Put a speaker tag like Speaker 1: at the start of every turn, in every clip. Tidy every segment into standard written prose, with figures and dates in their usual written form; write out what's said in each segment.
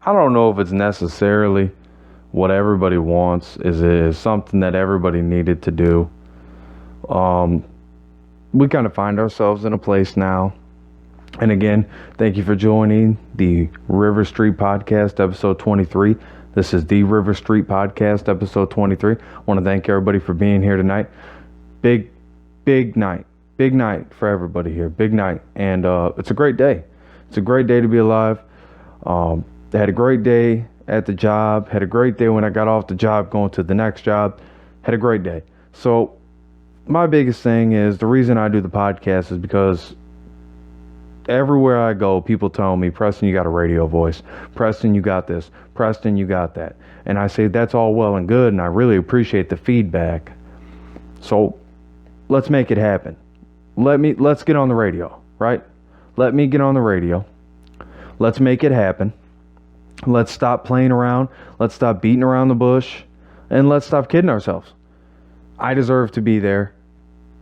Speaker 1: I don't know if it's necessarily what everybody wants. Is something that everybody needed to do. Um, we kind of find ourselves in a place now. And again, thank you for joining the River Street Podcast, episode 23. This is the River Street Podcast, episode 23. I want to thank everybody for being here tonight. Big, big night. Big night for everybody here. Big night. And it's a great day. It's a great day to be alive. Had a great day at the job. Had a great day when I got off the job going to the next job. Had a great day. So my biggest thing is the reason I do the podcast is because everywhere I go, people tell me, Preston, you got a radio voice. Preston, you got this. Preston, you got that. And I say, that's all well and good, and I really appreciate the feedback. So let's make it happen. Let's get on the radio, right? Let me get on the radio. Let's make it happen. Let's stop playing around. Let's stop beating around the bush. And let's stop kidding ourselves. I deserve to be there.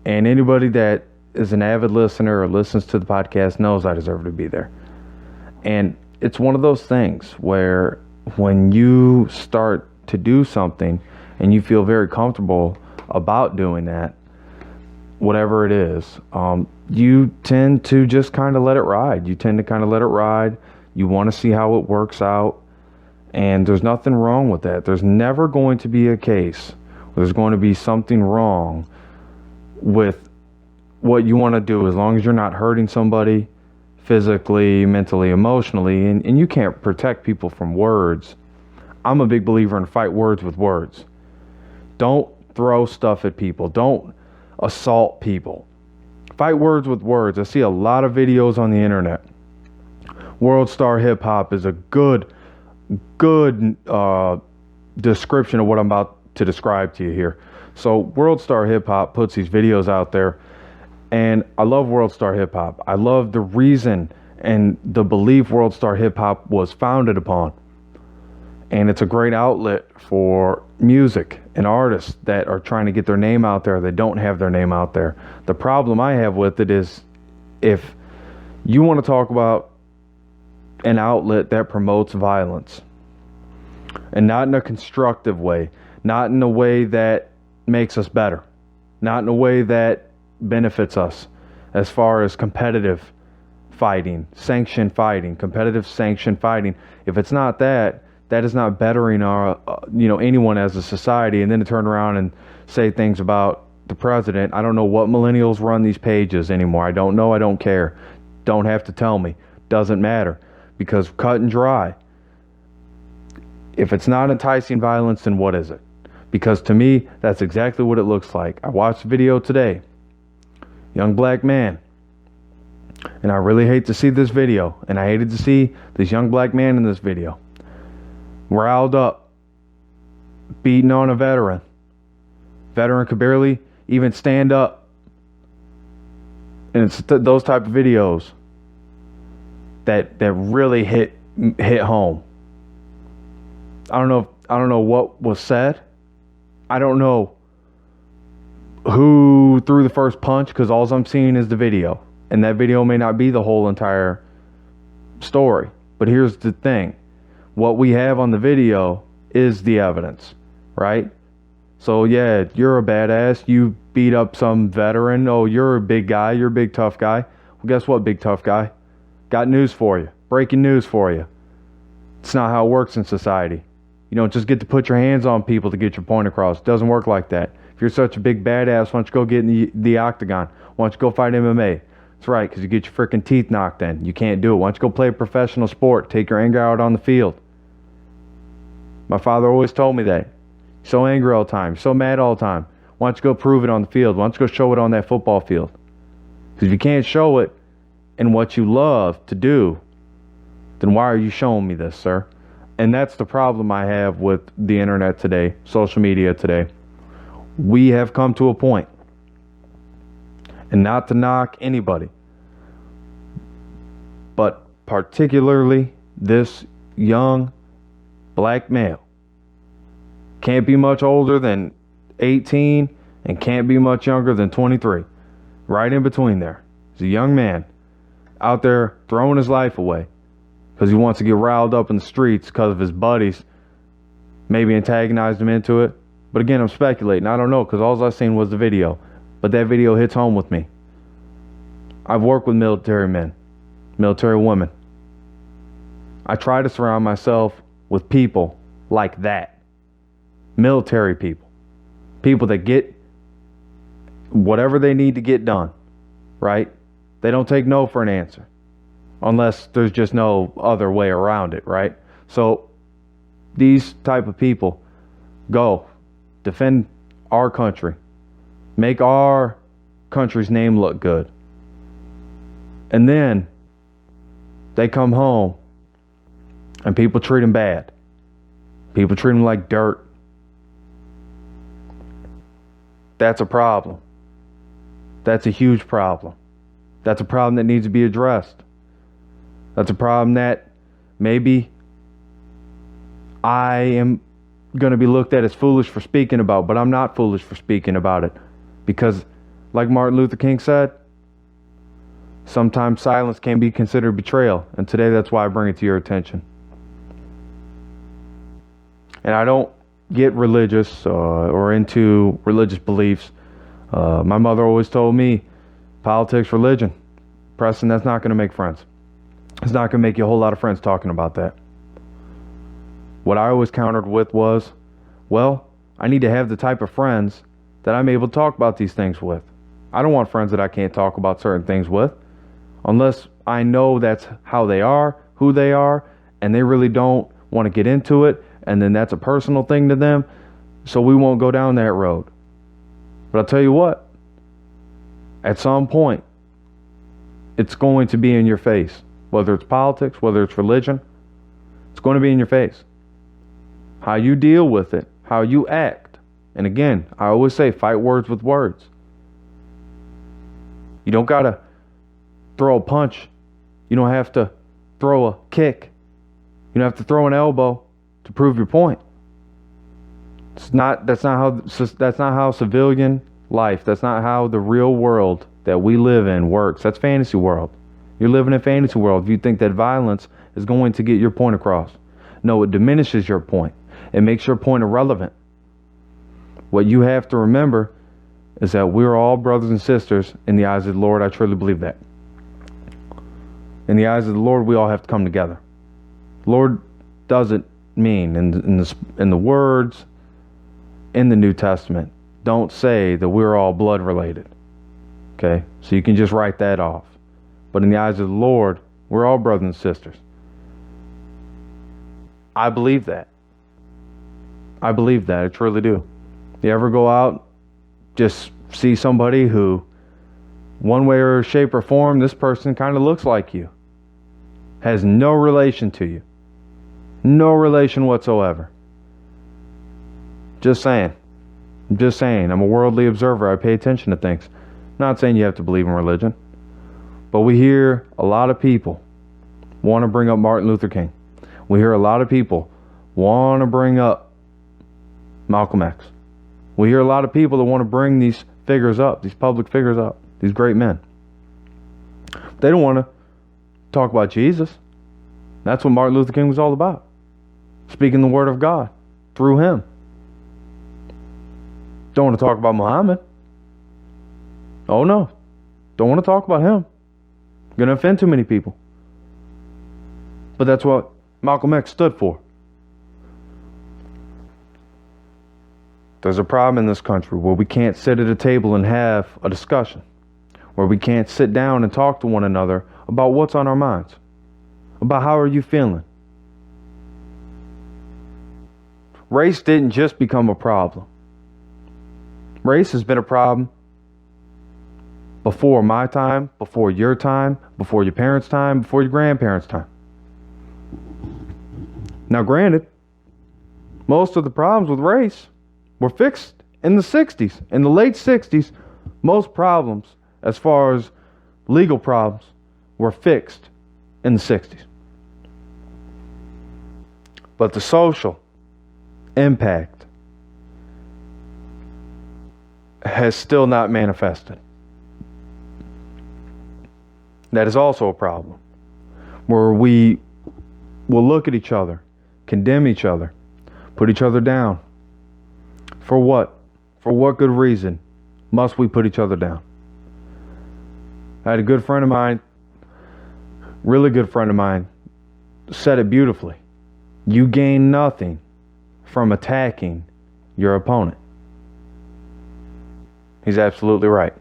Speaker 1: And anybody that is an avid listener or listens to the podcast knows I deserve to be there. And it's one of those things where when you start to do something and you feel very comfortable about doing that, whatever it is, you tend to just kind of let it ride. You want to see how it works out. And there's nothing wrong with that. There's never going to be a case where there's going to be something wrong with what you want to do, as long as you're not hurting somebody physically, mentally, emotionally, and you can't protect people from words. I'm a big believer in fight words with words. Don't throw stuff at people. Don't assault people. Fight words with words. I see a lot of videos on the internet. World Star Hip Hop is a good description of what I'm about to describe to you here. So World Star Hip Hop puts these videos out there, and I love World Star Hip Hop. I love the reason and the belief World Star Hip Hop was founded upon. And it's a great outlet for music and artists that are trying to get their name out there that don't have their name out there. The problem I have with it is, if you want to talk about an outlet that promotes violence, and not in a constructive way, not in a way that makes us better, not in a way that benefits us as far as competitive fighting, sanctioned fighting, competitive sanctioned fighting. If it's not that, that is not bettering our, anyone as a society. And then to turn around and say things about the president. I don't know what millennials run these pages anymore. I don't know. I don't care. Don't have to tell me. Doesn't matter. Because cut and dry, if it's not enticing violence, then what is it? Because to me, that's exactly what it looks like. I watched a video today. Young black man. And I really hate to see this video. And I hated to see this young black man in this video. Riled up. Beating on a veteran. Veteran could barely even stand up. And it's those type of videos that really hit home. I don't know what was said. I don't know who threw the first punch, because all I'm seeing is the video. And that video may not be the whole entire story. But here's the thing. What we have on the video is the evidence, right? So yeah, you're a badass. You beat up some veteran. Oh, you're a big guy. You're a big tough guy. Well, guess what, big tough guy? Got news for you. Breaking news for you. It's not how it works in society. You don't just get to put your hands on people to get your point across. It doesn't work like that. If you're such a big badass, why don't you go get in the octagon? Why don't you go fight MMA? That's right, because you get your freaking teeth knocked in. You can't do it. Why don't you go play a professional sport? Take your anger out on the field. My father always told me that. You're so angry all the time. You're so mad all the time. Why don't you go prove it on the field? Why don't you go show it on that football field? Because if you can't show it in what you love to do, then why are you showing me this, sir? And that's the problem I have with the internet today, social media today. We have come to a point, and not to knock anybody, but particularly this young black male. Can't be much older than 18 and can't be much younger than 23. Right in between there. He's a young man out there throwing his life away. because he wants to get riled up in the streets because of his buddies maybe antagonized him into it. But again, I'm speculating. I don't know, because all I seen was the video. But that video hits home with me. I've worked with military men, military women. I try to surround myself with people like that. Military people. People that get whatever they need to get done, right? They don't take no for an answer unless there's just no other way around it, right? So these type of people go defend our country, make our country's name look good, and then they come home and people treat them bad. People treat them like dirt. That's a problem. That's a huge problem. That's a problem that needs to be addressed. That's a problem that maybe I am going to be looked at as foolish for speaking about, but I'm not foolish for speaking about it. Because, like Martin Luther King said, sometimes silence can be considered betrayal. And today that's why I bring it to your attention. And I don't get religious or into religious beliefs. My mother always told me, politics, religion, Preston, that's not going to make friends. It's not going to make you a whole lot of friends talking about that. What I always countered with was, well, I need to have the type of friends that I'm able to talk about these things with. I don't want friends that I can't talk about certain things with, unless I know that's how they are, who they are, and they really don't want to get into it, and then that's a personal thing to them, so we won't go down that road. But I'll tell you what, at some point, it's going to be in your face. Whether it's politics, whether it's religion, it's going to be in your face. How you deal with it, how you act. And again, I always say, fight words with words. You don't got to throw a punch. You don't have to throw a kick. You don't have to throw an elbow to prove your point. That's not how civilian life, that's not how the real world that we live in works. That's fantasy world. You're living in fantasy world if you think that violence is going to get your point across. No, it diminishes your point. It makes your point irrelevant. What you have to remember is that we're all brothers and sisters in the eyes of the Lord. I truly believe that. In the eyes of the Lord, we all have to come together. Lord doesn't mean in the words in the New Testament don't say that we're all blood related. Okay? So you can just write that off. But in the eyes of the Lord, we're all brothers and sisters. I believe that. I believe that. I truly do. You ever go out, just see somebody who, one way or shape or form, this person kind of looks like you. Has no relation to you. No relation whatsoever. Just saying. I'm just saying. I'm a worldly observer. I pay attention to things. Not saying you have to believe in religion. But we hear a lot of people want to bring up Martin Luther King. We hear a lot of people want to bring up Malcolm X. We hear a lot of people that want to bring these figures up, these public figures up, these great men. They don't want to talk about Jesus. That's what Martin Luther King was all about. Speaking the word of God through him. Don't want to talk about Muhammad. Oh no. Don't want to talk about him. Going to offend too many people. But that's what Malcolm X stood for. There's a problem in this country where we can't sit at a table and have a discussion. Where we can't sit down and talk to one another about what's on our minds. About how are you feeling. Race didn't just become a problem. Race has been a problem before my time, before your time, before your parents' time, before your grandparents' time. Now granted, most of the problems with race were fixed in the 60s. In the late 60s, most problems, as far as legal problems, were fixed in the 60s. But the social impact has still not manifested. That is also a problem, where we will look at each other, condemn each other, put each other down. For what? For what good reason must we put each other down? I had a good friend of mine, really good friend of mine, said it beautifully. You gain nothing from attacking your opponent. He's absolutely right.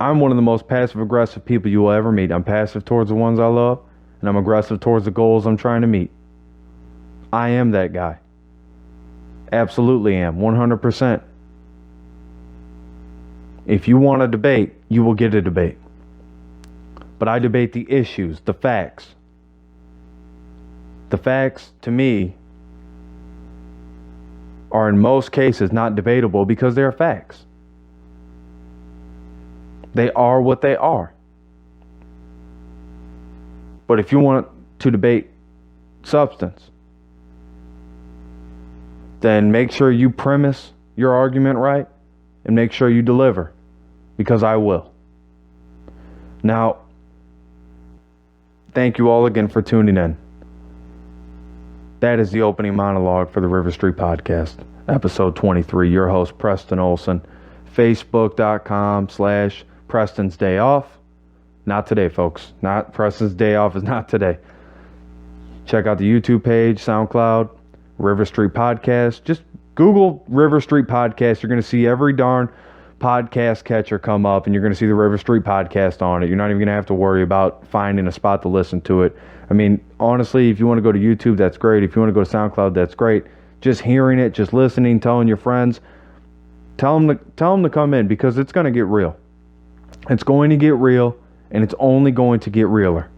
Speaker 1: I'm one of the most passive-aggressive people you will ever meet. I'm passive towards the ones I love, and I'm aggressive towards the goals I'm trying to meet. I am that guy. Absolutely am, 100%. If you want a debate, you will get a debate. But I debate the issues, the facts. The facts, to me, are in most cases not debatable because they're facts. They are what they are. But if you want to debate substance, then make sure you premise your argument right and make sure you deliver, because I will. Now, thank you all again for tuning in. That is the opening monologue for the River Street Podcast, episode 23. Your host, Preston Olson. Facebook.com/Preston's Day Off. Not today, folks. Not Preston's Day Off is not today. Check out the YouTube page, SoundCloud, River Street Podcast. Just Google River Street Podcast. You're going to see every darn podcast catcher come up, and you're going to see the River Street Podcast on it. You're not even going to have to worry about finding a spot to listen to it. I mean, honestly, if you want to go to YouTube, that's great. If you want to go to SoundCloud, that's great. Just hearing it, just listening, telling your friends, tell them to come in, because it's going to get real. It's going to get real, and it's only going to get realer.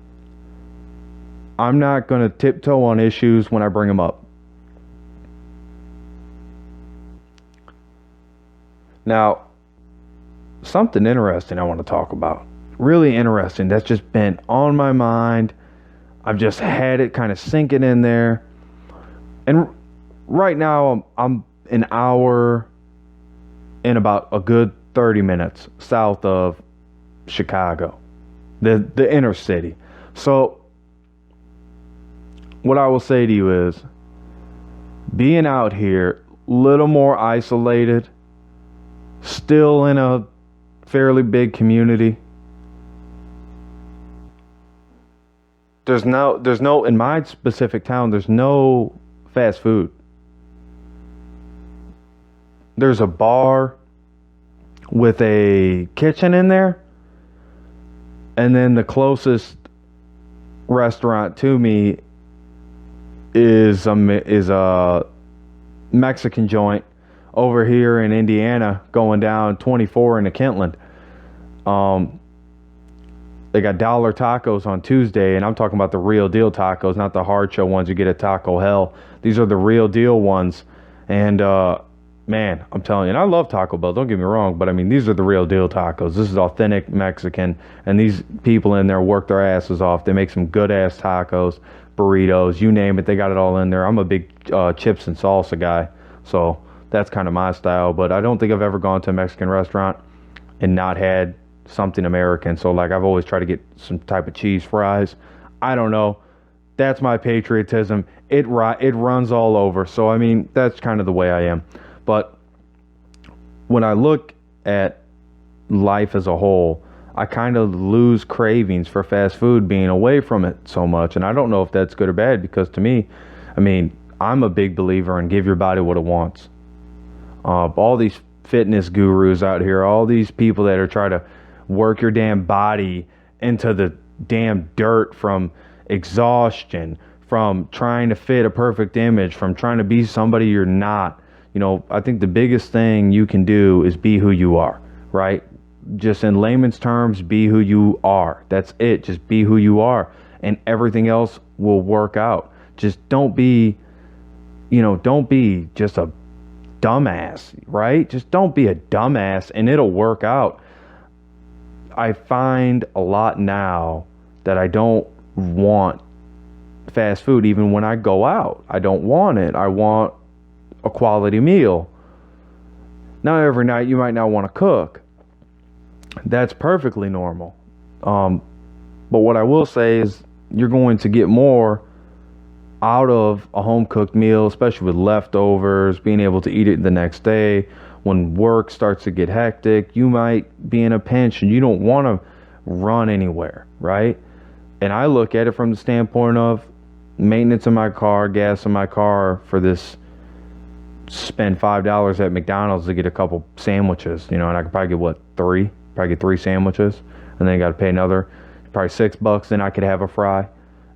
Speaker 1: I'm not going to tiptoe on issues when I bring them up. Now, something interesting I want to talk about. Really interesting. That's just been on my mind. I've just had it kind of sinking in there. And right now, I'm an hour and about a good 30 minutes south of Chicago, the inner city. So what I will say to you is, being out here, little more isolated, still in a fairly big community. There's no, in my specific town, there's no fast food. There's a bar with a kitchen in there, and then the closest restaurant to me is a Mexican joint over here in Indiana, going down 24 into Kentland. They got dollar tacos on Tuesday, and I'm talking about the real deal tacos, not the hard shell ones you get at Taco Hell. These are the real deal ones. And man, I'm telling you, and I love Taco Bell, don't get me wrong, but I mean, these are the real deal tacos. This is authentic Mexican, and these people in there work their asses off. They make some good ass tacos, burritos, you name it, they got it all in there. I'm a big chips and salsa guy, so that's kind of my style. But I don't think I've ever gone to a Mexican restaurant and not had something American. So like, I've always tried to get some type of cheese fries. I don't know. That's my patriotism. It runs all over. So I mean, that's kind of the way I am. But when I look at life as a whole, I kind of lose cravings for fast food, being away from it so much. And I don't know if that's good or bad, because to me, I mean, I'm a big believer in give your body what it wants. All these fitness gurus out here, all these people that are trying to work your damn body into the damn dirt from exhaustion, from trying to fit a perfect image, from trying to be somebody you're not. You know, I think the biggest thing you can do is be who you are, right? Just in layman's terms, be who you are. That's it. Just be who you are, and everything else will work out. Just don't be just a dumbass, right? Just don't be a dumbass, and it'll work out. I find a lot now that I don't want fast food even when I go out. I don't want it. I want a quality meal. Now, every night you might not want to cook. That's perfectly normal. But what I will say is, you're going to get more out of a home cooked meal, especially with leftovers, being able to eat it the next day. When work starts to get hectic, you might be in a pinch and you don't want to run anywhere, right? And I look at it from the standpoint of maintenance in my car, gas in my car for this. Spend $5 at McDonald's to get a couple sandwiches, and I could probably get probably get 3 sandwiches, and then I got to pay another probably $6. Then I could have a fry,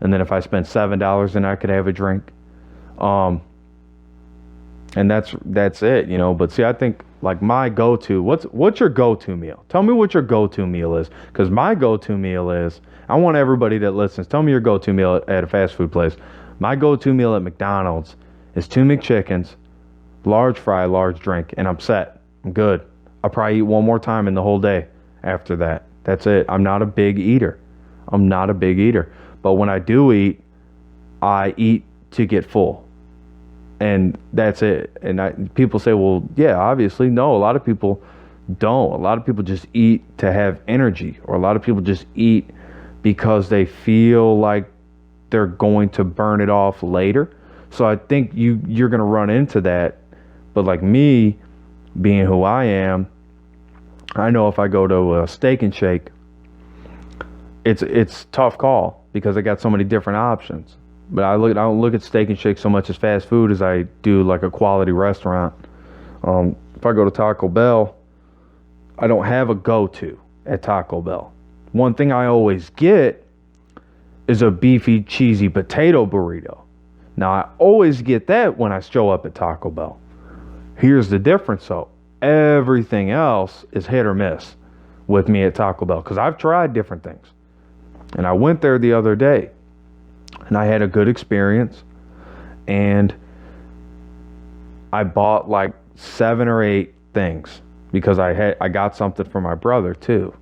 Speaker 1: and then if I spend $7, then I could have a drink, and that's it, But see, I think like my go-to. What's your go-to meal? Tell me what your go-to meal is, because my go-to meal is. I want everybody that listens. Tell me your go-to meal at a fast food place. My go-to meal at McDonald's is 2 McChickens. Large fry, large drink, and I'm set. I'm good. I'll probably eat one more time in the whole day after that. That's it. I'm not a big eater. But when I do eat, I eat to get full. And that's it. And people say, well, yeah, obviously. No, a lot of people don't. A lot of people just eat to have energy. Or a lot of people just eat because they feel like they're going to burn it off later. So I think you're going to run into that. But like me, being who I am, I know if I go to a Steak and Shake, it's tough call because I got so many different options. But I don't look at Steak and Shake so much as fast food as I do like a quality restaurant. If I go to Taco Bell, I don't have a go-to at Taco Bell. One thing I always get is a beefy, cheesy potato burrito. Now, I always get that when I show up at Taco Bell. Here's the difference, though. Everything else is hit or miss with me at Taco Bell because I've tried different things. And I went there the other day, and I had a good experience. And I bought like 7 or 8 things because I got something for my brother, too.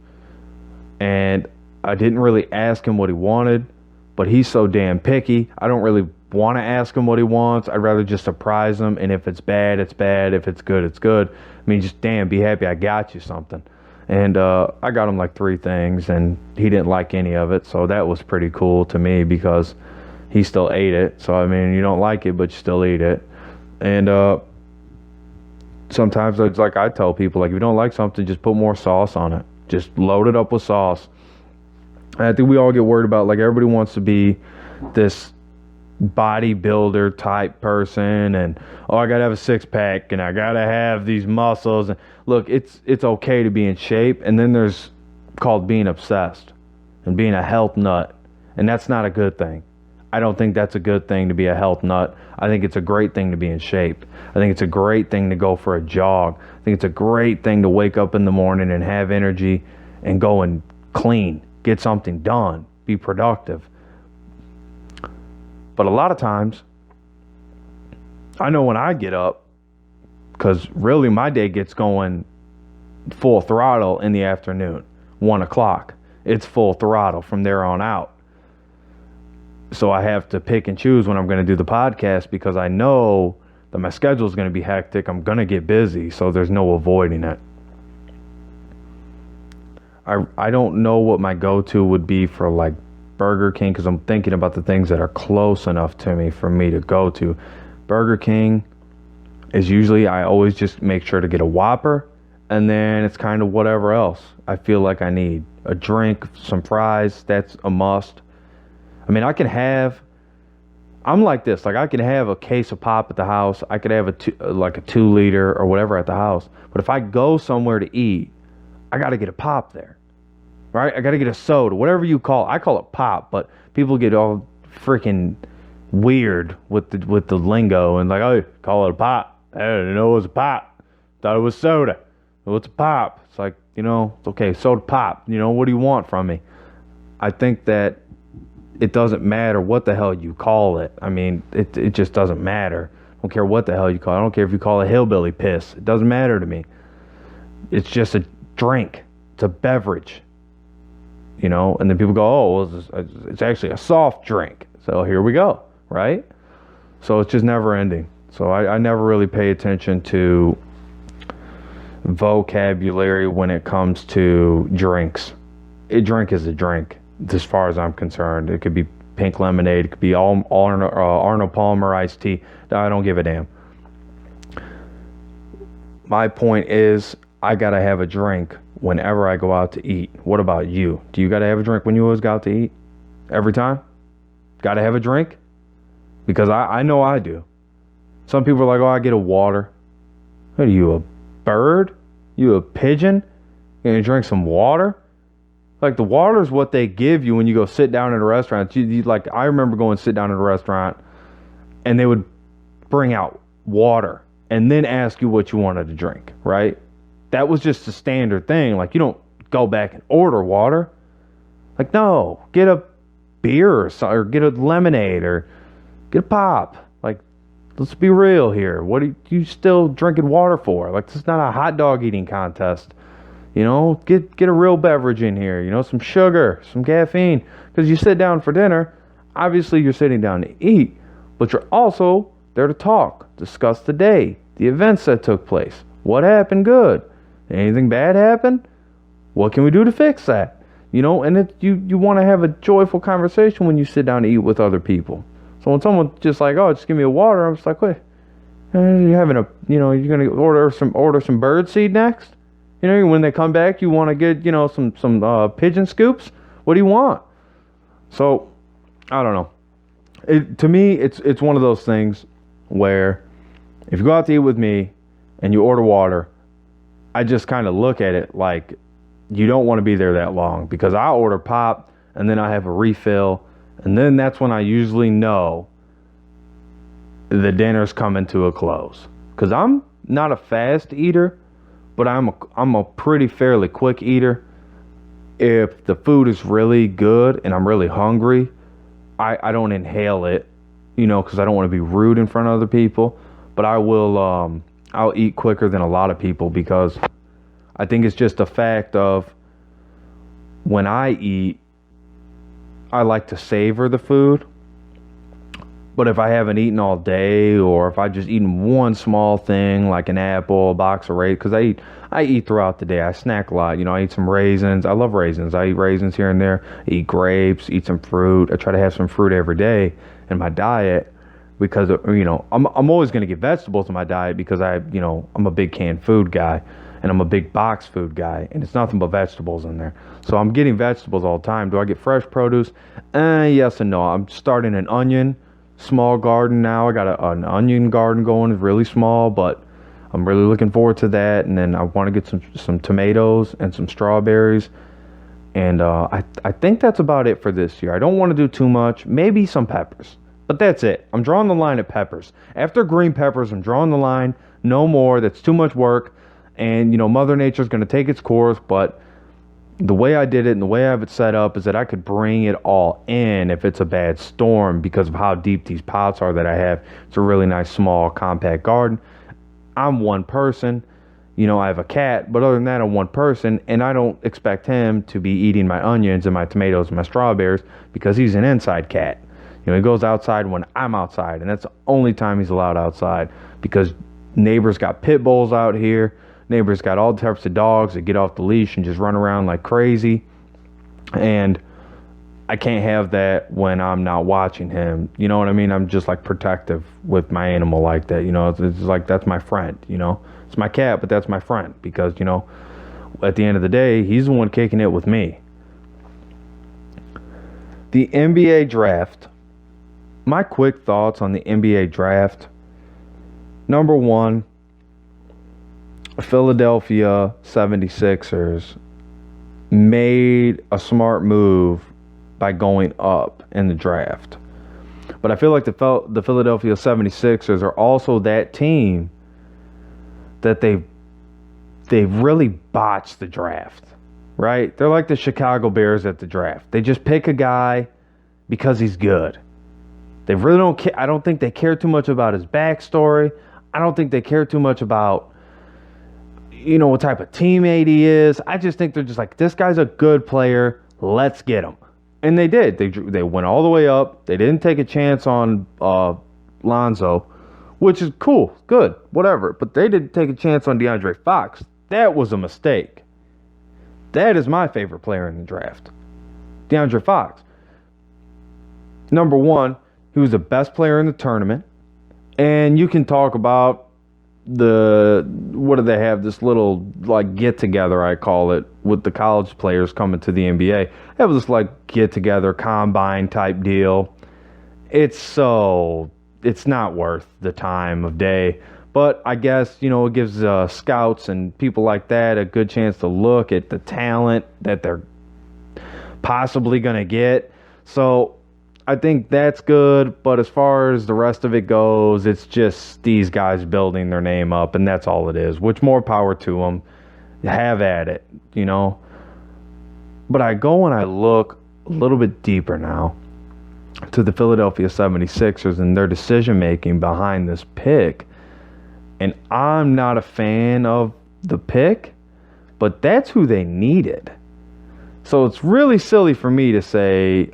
Speaker 1: And I didn't really ask him what he wanted, but he's so damn picky. I don't really want to ask him what he wants. I'd rather just surprise him, and if it's bad, it's bad. If it's good, it's good. I mean, just be happy I got you something. And I got him like 3 things, and he didn't like any of it, so that was pretty cool to me because he still ate it. So I mean, you don't like it, but you still eat it. And sometimes it's like I tell people, like, if you don't like something, just put more sauce on it. Just load it up with sauce. And I think we all get worried about, like, everybody wants to be this bodybuilder type person, and I gotta have a 6-pack, and I gotta have these muscles. And look, it's okay to be in shape, and then there's called being obsessed and being a health nut, and that's not a good thing. I don't think that's a good thing to be a health nut. I think it's a great thing to be in shape. I think it's a great thing to go for a jog. I think it's a great thing to wake up in the morning and have energy and go and clean, get something done, be productive. But a lot of times, I know when I get up, because really my day gets going full throttle in the afternoon, 1 o'clock. It's full throttle from there on out. So I have to pick and choose when I'm going to do the podcast because I know that my schedule is going to be hectic. I'm going to get busy, so there's no avoiding it. I don't know what my go-to would be for like Burger King because I'm thinking about the things that are close enough to me for me to go to. Burger King is usually, I always just make sure to get a Whopper, and then it's kind of whatever else I feel like I need. A drink, some fries, that's a must. I mean, I'm like this, like I can have a case of pop at the house. I could have a 2-liter or whatever at the house. But if I go somewhere to eat, I got to get a pop there, right? I got to get a soda, whatever you call it. I call it pop, but people get all freaking weird with the lingo and like, oh, call it a pop. I didn't know it was a pop. Thought it was soda. Well, it's a pop. It's like, it's okay, soda pop. What do you want from me? I think that it doesn't matter what the hell you call it. I mean, it just doesn't matter. I don't care what the hell you call it. I don't care if you call it hillbilly piss. It doesn't matter to me. It's just a drink. It's a beverage. And then people go, oh, well, it's actually a soft drink. So here we go, right? So it's just never ending. So I never really pay attention to vocabulary when it comes to drinks. A drink is a drink, as far as I'm concerned. It could be pink lemonade. It could be all Arnold Palmer iced tea. I don't give a damn. My point is, I gotta have a drink whenever I go out to eat. What about you? Do you gotta have a drink when you always go out to eat? Every time? Gotta have a drink? Because I know I do. Some people are like, oh, I get a water. What are you, a bird? You a pigeon? You gonna drink some water? Like, the water is what they give you when you go sit down at a restaurant. Like, I remember going to sit down at a restaurant and they would bring out water and then ask you what you wanted to drink, right? That was just a standard thing. Like, you don't go back and order water. Like, no, get a beer or get a lemonade or get a pop. Like, let's be real here. What are you still drinking water for? Like, this is not a hot dog eating contest. You know, get a real beverage in here. You know, some sugar, some caffeine. Because you sit down for dinner, obviously you're sitting down to eat, but you're also there to talk, discuss the day, the events that took place. What happened good? Anything bad happen? What can we do to fix that? You know, and you want to have a joyful conversation when you sit down to eat with other people. So when someone's just like, oh, just give me a water, I'm just like, wait, you having a, you know, you're gonna order some birdseed next? You know, when they come back, you want to get, you know, some pigeon scoops. What do you want? So, I don't know. To me, it's one of those things where if you go out to eat with me and you order water, I just kind of look at it like you don't want to be there that long, because I order pop and then I have a refill, and then that's when I usually know the dinner's coming to a close. Because I'm not a fast eater, but I'm a pretty fairly quick eater. If the food is really good and I'm really hungry, I don't inhale it, you know, because I don't want to be rude in front of other people. But I'll eat quicker than a lot of people, because I think it's just a fact of when I eat, I like to savor the food. But if I haven't eaten all day, or if I just eaten one small thing like an apple, a box of raisins, because I eat throughout the day. I snack a lot. You know, I eat some raisins. I love raisins. I eat raisins here and there. I eat grapes, eat some fruit. I try to have some fruit every day in my diet, because, you know, I'm always going to get vegetables in my diet, because I'm a big canned food guy, and I'm a big box food guy, and it's nothing but vegetables in there. So I'm getting vegetables all the time. Do I get fresh produce? Yes and no. I'm starting an onion small garden now. I got an onion garden going. It's really small, but I'm really looking forward to that. And then I want to get some tomatoes and some strawberries. And I think that's about it for this year. I don't want to do too much. Maybe some peppers, but that's it. I'm drawing the line at peppers. After green peppers, I'm drawing the line. No more. That's too much work. And, you know, Mother Nature's going to take its course, but the way I did it and the way I have it set up is that I could bring it all in if it's a bad storm, because of how deep these pots are that I have. It's a really nice, small, compact garden. I'm one person. You know, I have a cat, but other than that, I'm one person, and I don't expect him to be eating my onions and my tomatoes and my strawberries, because he's an inside cat. You know, he goes outside when I'm outside, and that's the only time he's allowed outside, because neighbors got pit bulls out here. Neighbors got all types of dogs that get off the leash and just run around like crazy. And I can't have that when I'm not watching him. You know what I mean? I'm just like protective with my animal like that. You know, it's like, that's my friend, you know. It's my cat, but that's my friend, because, you know, at the end of the day, he's the one kicking it with me. The NBA draft. My quick thoughts on the NBA draft. Number one, Philadelphia 76ers made a smart move by going up in the draft. But I feel like the Philadelphia 76ers are also that team that they've really botched the draft, right? They're like the Chicago Bears at the draft. They just pick a guy because he's good. They really don't care. I don't think they care too much about his backstory. I don't think they care too much about, you know, what type of teammate he is. I just think they're just like, this guy's a good player, let's get him. And they did. They went all the way up. They didn't take a chance on Lonzo, which is cool, good, whatever. But they didn't take a chance on DeAndre Fox. That was a mistake. That is my favorite player in the draft, DeAndre Fox. number one, he was the best player in the tournament. And you can talk about what do they have, this little like get together, I call it, with the college players coming to the NBA. That was this like get together combine type deal. It's not worth the time of day. But I guess, it gives scouts and people like that a good chance to look at the talent that they're possibly going to get. So I think that's good, but as far as the rest of it goes, it's just these guys building their name up, and that's all it is, which more power to them. Have at it, But I go and I look a little bit deeper now to the Philadelphia 76ers and their decision-making behind this pick, and I'm not a fan of the pick, but that's who they needed. So it's really silly for me to say,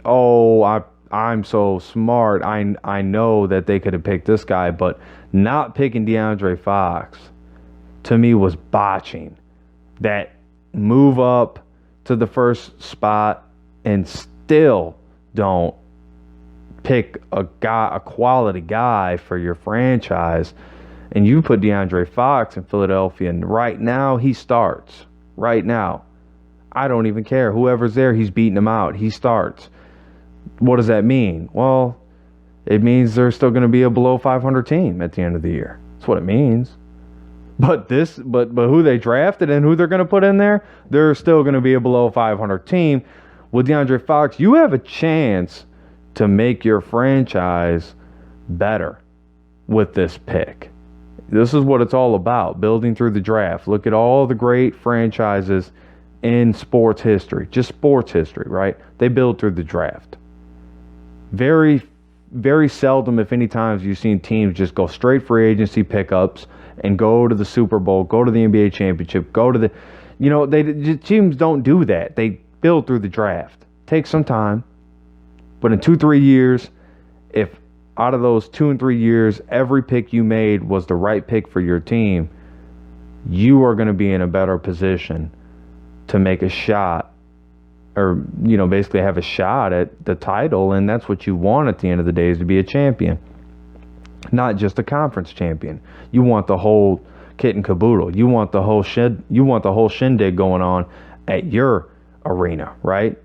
Speaker 1: I'm so smart. I know that they could have picked this guy, but not picking DeAndre Fox to me was botching that move up to the first spot and still don't pick a quality guy for your franchise. And you put DeAndre Fox in Philadelphia, and right now he starts. Right now. I don't even care. Whoever's there, he's beating him out. He starts. What does that mean? Well, it means they're still going to be a below 500 team at the end of the year. That's what it means. But who they drafted and who they're going to put in there, they're still going to be a below 500 team. With DeAndre Fox, you have a chance to make your franchise better with this pick. This is what it's all about, building through the draft. Look at all the great franchises in sports history, just sports history, right? They build through the draft. Very, very seldom, if any times, you've seen teams just go straight free agency pickups and go to the Super Bowl, go to the NBA championship, go to the, teams don't do that. They build through the draft. Takes some time, but in 2-3 years, if out of those 2 and 3 years, every pick you made was the right pick for your team, you are going to be in a better position to make a shot, or basically have a shot at the title. And that's what you want at the end of the day, is to be a champion, not just a conference champion. You want the whole kit and caboodle. You want the whole shindig going on at your arena, right?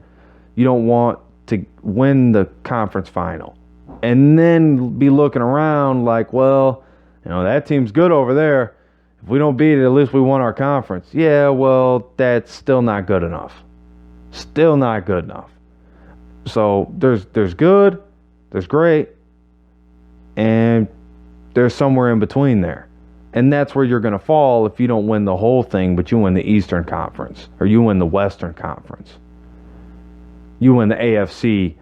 Speaker 1: You don't want to win the conference final and then be looking around like, well, that team's good over there. If we don't beat it, at least we won our conference. Yeah, well, that's still not good enough. Still not good enough. So there's good, there's great, and there's somewhere in between there. And that's where you're going to fall if you don't win the whole thing, but you win the Eastern Conference, or you win the Western Conference. You win the AFC,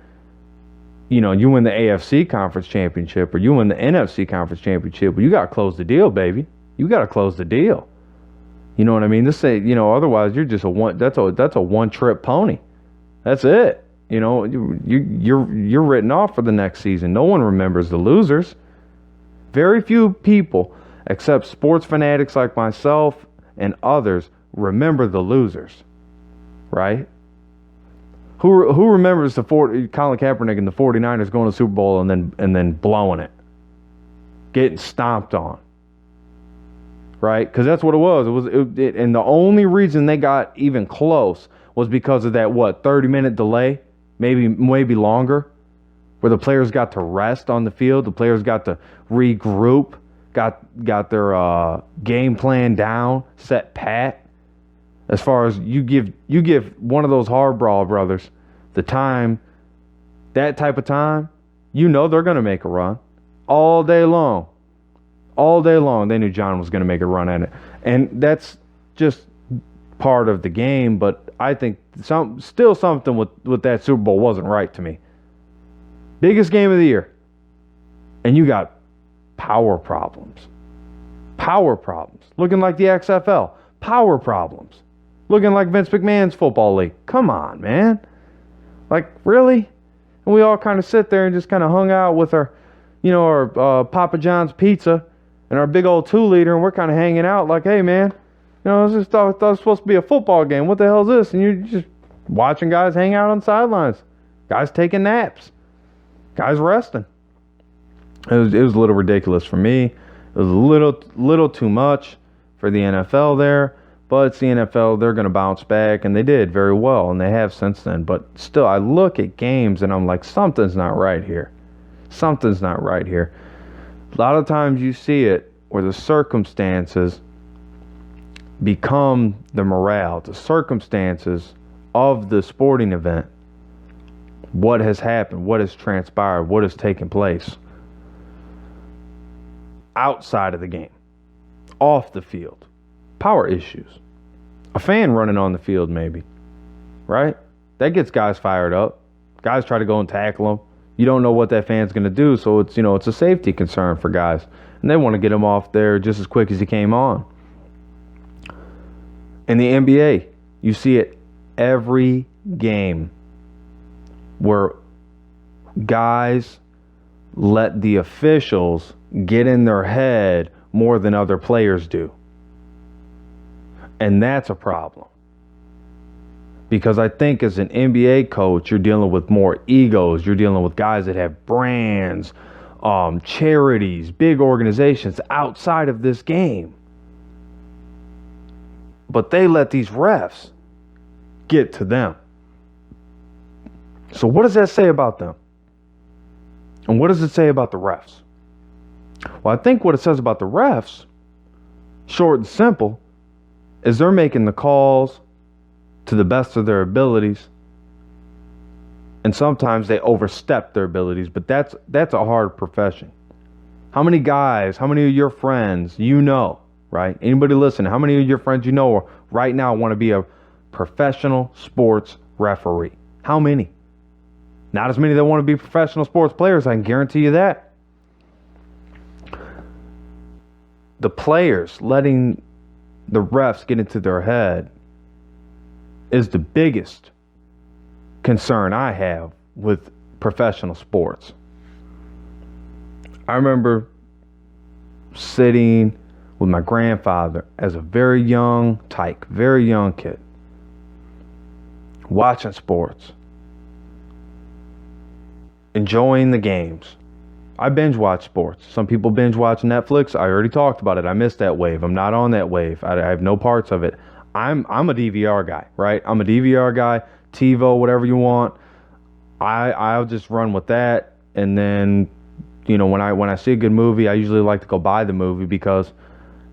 Speaker 1: you win the AFC Conference Championship, or you win the NFC Conference Championship. Well, you got to close the deal, baby. You got to close the deal. You know what I mean? Otherwise you're just that's a one-trip pony. That's it. You're written off for the next season. No one remembers the losers. Very few people, except sports fanatics like myself and others, remember the losers. Right? Who remembers Colin Kaepernick and the 49ers going to the Super Bowl and then blowing it? Getting stomped on. Right? Because that's what it was. And the only reason they got even close was because of that 30-minute delay, maybe longer, where the players got to rest on the field, the players got to regroup, got their game plan down, set pat. As far as you give one of those Harbaugh brothers the time, that type of time, they're going to make a run all day long. All day long, they knew John was going to make a run at it. And that's just part of the game, but I think still something with that Super Bowl wasn't right to me. Biggest game of the year. And you got power problems. Power problems. Looking like the XFL. Power problems. Looking like Vince McMahon's football league. Come on, man. Like, really? And we all kind of sit there and just kind of hung out with our Papa John's pizza and our big old 2-liter, and we're kind of hanging out like, hey, man, I just thought it was supposed to be a football game. What the hell is this? And you're just watching guys hang out on the sidelines. Guys taking naps. Guys resting. It was a little ridiculous for me. It was a little too much for the NFL there. But it's the NFL. They're going to bounce back, and they did very well, and they have since then. But still, I look at games, and I'm like, something's not right here. Something's not right here. A lot of times you see it where the circumstances become the morale, the circumstances of the sporting event. What has happened, what has transpired, what has taken place outside of the game, off the field. Power issues. A fan running on the field maybe, right? That gets guys fired up. Guys try to go and tackle him. You don't know what that fan's going to do, so it's a safety concern for guys. And they want to get him off there just as quick as he came on. In the NBA, you see it every game where guys let the officials get in their head more than other players do. And that's a problem. Because I think as an NBA coach, you're dealing with more egos. You're dealing with guys that have brands, charities, big organizations outside of this game. But they let these refs get to them. So what does that say about them? And what does it say about the refs? Well, I think what it says about the refs, short and simple, is they're making the calls to the best of their abilities. And sometimes they overstep their abilities, but that's a hard profession. How many guys, how many of your friends right? Anybody listening, how many of your friends right now want to be a professional sports referee? How many? Not as many that want to be professional sports players, I can guarantee you that. The players letting the refs get into their head is the biggest concern I have with professional sports. I remember sitting with my grandfather as a very young kid, watching sports, enjoying the games. I binge watch sports. Some people binge watch Netflix. I already talked about it. I missed that wave. I'm not on that wave. I have no parts of it. I'm a DVR guy, right? I'm a DVR guy, TiVo, whatever you want. I'll just run with that. And then, when I see a good movie, I usually like to go buy the movie because,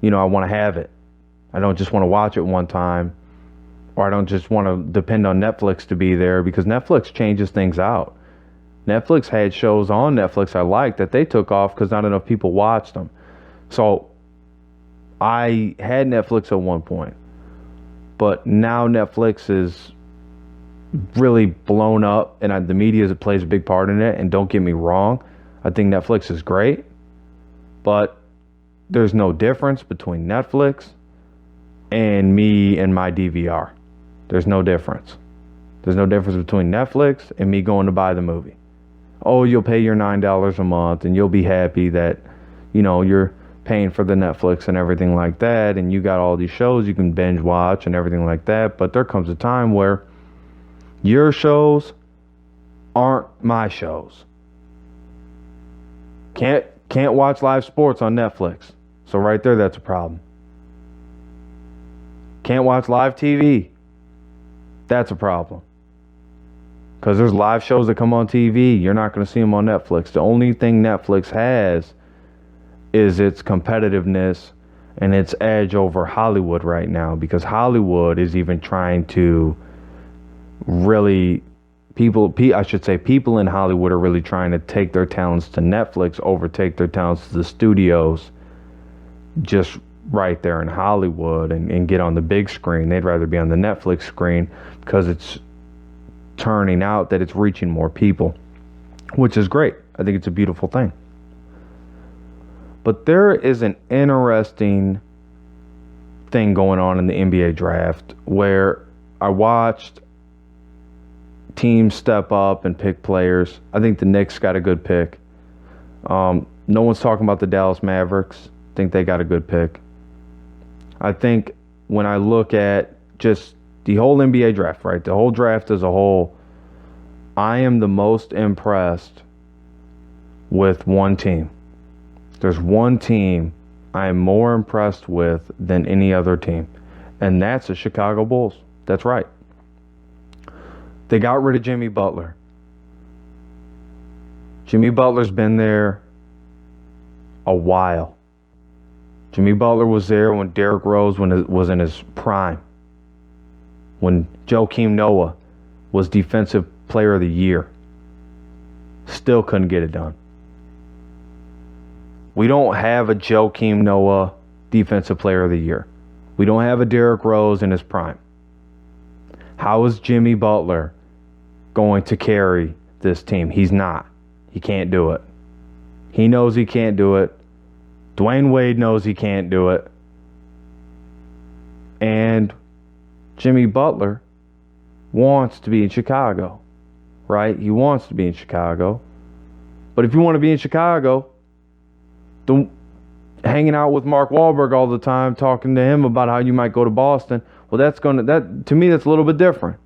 Speaker 1: I want to have it. I don't just want to watch it one time, or I don't just want to depend on Netflix to be there, because Netflix changes things out. Netflix had shows on Netflix I liked that they took off because not enough people watched them. So I had Netflix at one point, but now Netflix is really blown up, and the media plays a big part in it. And don't get me wrong, I think Netflix is great, but there's no difference between Netflix and me and my DVR. There's no difference. There's no difference between Netflix and me going to buy the movie. Oh, you'll pay your $9 a month and you'll be happy that, you're paying for the Netflix and everything like that, and you got all these shows you can binge watch and everything like that. But there comes a time where your shows aren't my shows. Can't watch live sports on Netflix. So right there, that's a problem. Can't watch live TV. That's a problem. Because there's live shows that come on TV. You're not going to see them on Netflix. The only thing Netflix has is its competitiveness and its edge over Hollywood right now. Because Hollywood is even trying to really... People in Hollywood are really trying to take their talents to Netflix, overtake their talents to the studios just right there in Hollywood and get on the big screen. They'd rather be on the Netflix screen because it's turning out that it's reaching more people, which is great. I think it's a beautiful thing. But there is an interesting thing going on in the NBA draft where I watched teams step up and pick players. I think the Knicks got a good pick. No one's talking about the Dallas Mavericks. I think they got a good pick. I think when I look at just the whole NBA draft, right? The whole draft as a whole, I am the most impressed with one team. There's one team I am more impressed with than any other team, and that's the Chicago Bulls. That's right. They got rid of Jimmy Butler. Jimmy Butler's been there a while. Jimmy Butler was there when Derrick Rose was in his prime. When Joakim Noah was Defensive Player of the Year. Still couldn't get it done. We don't have a Joakim Noah Defensive Player of the Year. We don't have a Derrick Rose in his prime. How is Jimmy Butler going to carry this team? He's not. He can't do it. He knows he can't do it. Dwayne Wade knows he can't do it. And Jimmy Butler wants to be in Chicago, right? He wants to be in Chicago. But if you want to be in Chicago, hanging out with Mark Wahlberg all the time, talking to him about how you might go to Boston, well, that to me, that's a little bit different.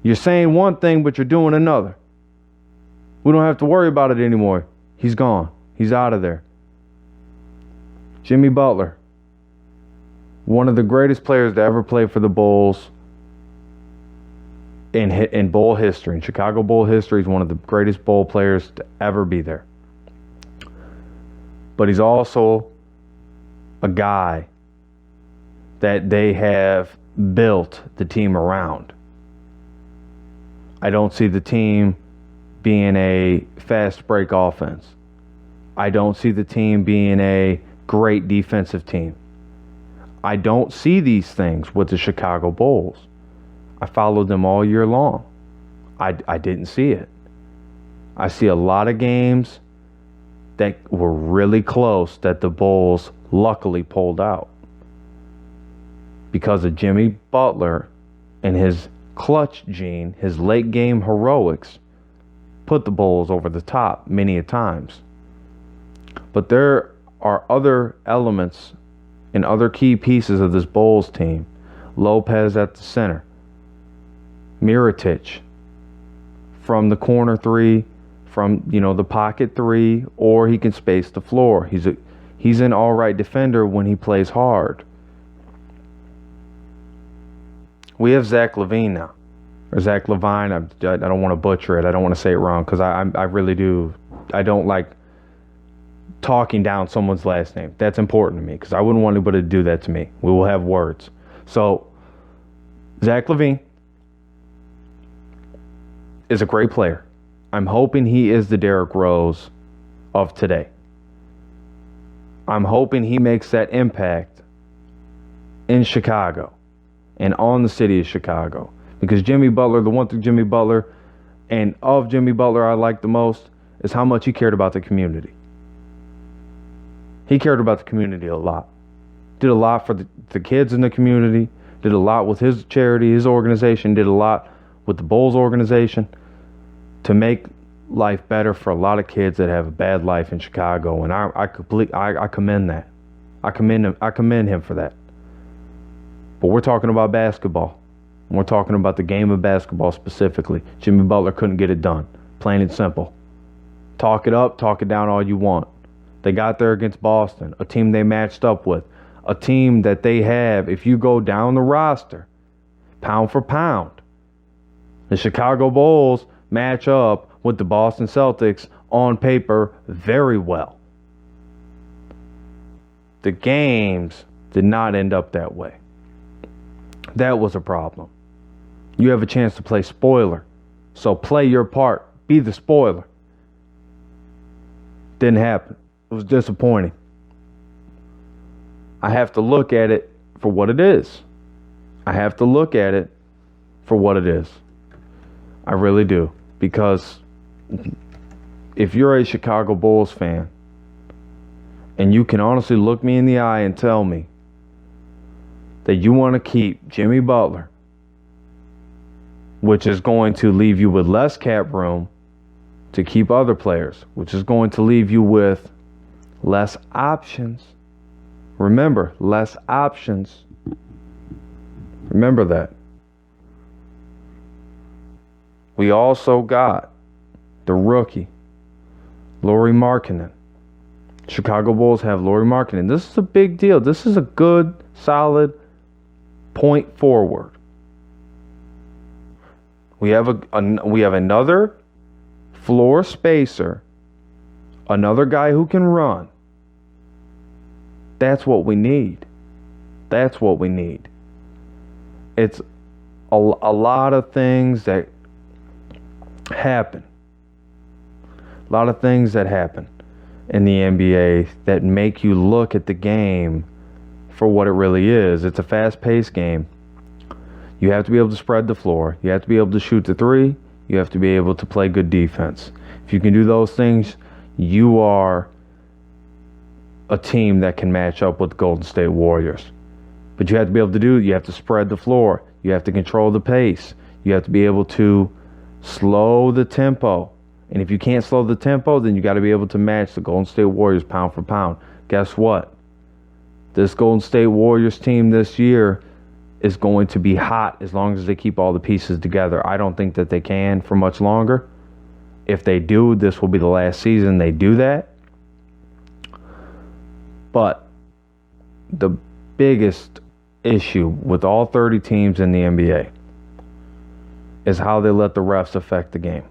Speaker 1: You're saying one thing, but you're doing another. We don't have to worry about it anymore. He's gone. He's out of there. Jimmy Butler, one of the greatest players to ever play for the Bulls in Bull history. In Chicago Bull history, he's one of the greatest Bull players to ever be there. But he's also a guy that they have built the team around. I don't see the team being a fast break offense. I don't see the team being a great defensive team. I don't see these things with the Chicago Bulls. I followed them all year long. I didn't see it. I see a lot of games that were really close that the Bulls luckily pulled out because of Jimmy Butler and his clutch gene, his late game heroics, put the Bulls over the top many a times. But there are other elements and other key pieces of this Bulls team. Lopez at the center. Mirotic from the corner three, from the pocket three, or he can space the floor. He's an all right defender when he plays hard. We have Zach LaVine now, or Zach Levine. I don't want to butcher it. I don't want to say it wrong because I really do. I don't like talking down someone's last name. That's important to me because I wouldn't want anybody to do that to me. We will have words. So Zach LaVine is a great player. I'm hoping he is the Derrick Rose of today. I'm hoping he makes that impact in Chicago and on the city of Chicago. Because Jimmy Butler, the one thing Jimmy Butler and of Jimmy Butler I like the most is how much he cared about the community. He cared about the community a lot. Did a lot for the kids in the community. Did a lot with his charity, his organization. Did a lot with the Bulls organization to make life better for a lot of kids that have a bad life in Chicago. And I commend that. I commend him for that. But we're talking about basketball. We're talking about the game of basketball specifically. Jimmy Butler couldn't get it done. Plain and simple. Talk it up, talk it down all you want. They got there against Boston, a team they matched up with, a team that they have, if you go down the roster, pound for pound, the Chicago Bulls match up with the Boston Celtics on paper very well. The games did not end up that way. That was a problem. You have a chance to play spoiler, so play your part. Be the spoiler. Didn't happen. It was disappointing. I have to look at it for what it is. I have to look at it for what it is. I really do. Because if you're a Chicago Bulls fan and you can honestly look me in the eye and tell me that you want to keep Jimmy Butler, which is going to leave you with less cap room to keep other players, which is going to leave you with less options. Remember, less options. Remember that. We also got the rookie Lauri Markkanen. Chicago Bulls have Lauri Markkanen. This is a big deal. This is a good, solid point forward. We have another floor spacer, another guy who can run. That's what we need. That's what we need. It's a lot of things that happen. A lot of things that happen in the NBA that make you look at the game for what it really is. It's a fast-paced game. You have to be able to spread the floor. You have to be able to shoot the three. You have to be able to play good defense. If you can do those things, you are a team that can match up with the Golden State Warriors. But you have to be able to do it. You have to spread the floor. You have to control the pace. You have to be able to slow the tempo. And if you can't slow the tempo, then you got to be able to match the Golden State Warriors pound for pound. Guess what? This Golden State Warriors team this year is going to be hot as long as they keep all the pieces together. I don't think that they can for much longer. If they do, this will be the last season they do that. But the biggest issue with all 30 teams in the NBA is how they let the refs affect the game.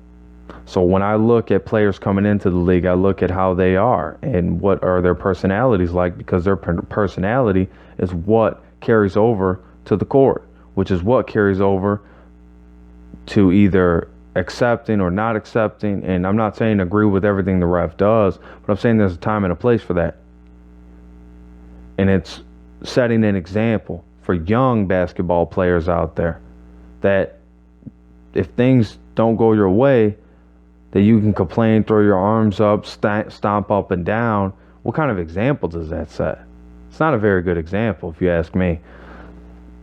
Speaker 1: So when I look at players coming into the league, I look at how they are and what are their personalities like, because their personality is what carries over to the court, which is what carries over to either accepting or not accepting. And I'm not saying agree with everything the ref does, but I'm saying there's a time and a place for that. And it's setting an example for young basketball players out there that if things don't go your way, that you can complain, throw your arms up, stomp up and down. What kind of example does that set? It's not a very good example, if you ask me.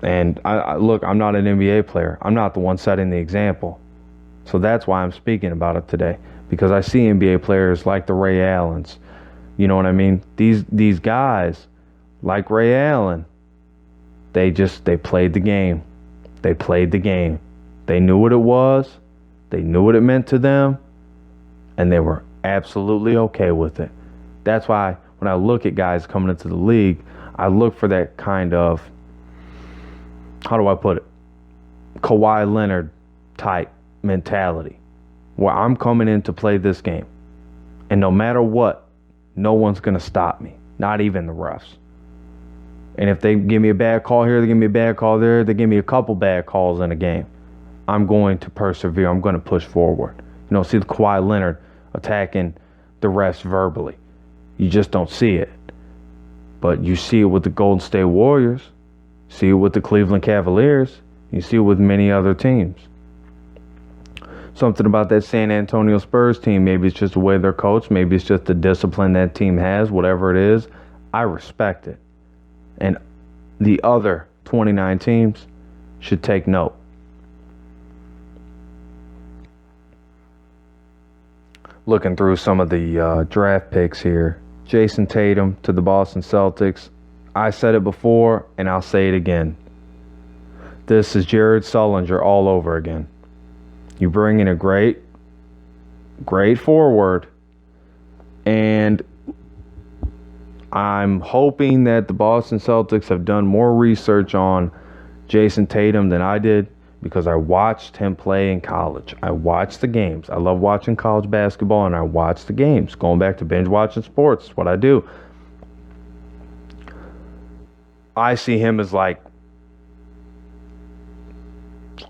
Speaker 1: And look, I'm not an NBA player. I'm not the one setting the example. So that's why I'm speaking about it today, because I see NBA players like the Ray Allens. You know what I mean? These guys, like Ray Allen, they played the game. They played the game. They knew what it was. They knew what it meant to them. And they were absolutely okay with it. That's why when I look at guys coming into the league, I look for that kind of, how do I put it, Kawhi Leonard type mentality, where I'm coming in to play this game. And no matter what, no one's going to stop me, not even the refs. And if they give me a bad call here, they give me a bad call there, they give me a couple bad calls in a game, I'm going to persevere. I'm going to push forward. You know, see the Kawhi Leonard attacking the refs verbally. You just don't see it. But you see it with the Golden State Warriors. See it with the Cleveland Cavaliers. You see it with many other teams. Something about that San Antonio Spurs team. Maybe it's just the way they're coached. Maybe it's just the discipline that team has. Whatever it is, I respect it. And the other 29 teams should take note. Looking through some of the draft picks here. Jason Tatum to the Boston Celtics. I said it before, and I'll say it again. This is Jared Sullinger all over again. You bring in a great forward, and I'm hoping that the Boston Celtics have done more research on Jason Tatum than I did, because I watched him play in college. I watched the games. I love watching college basketball, and I watch the games. Going back to binge watching sports is what I do. I see him as like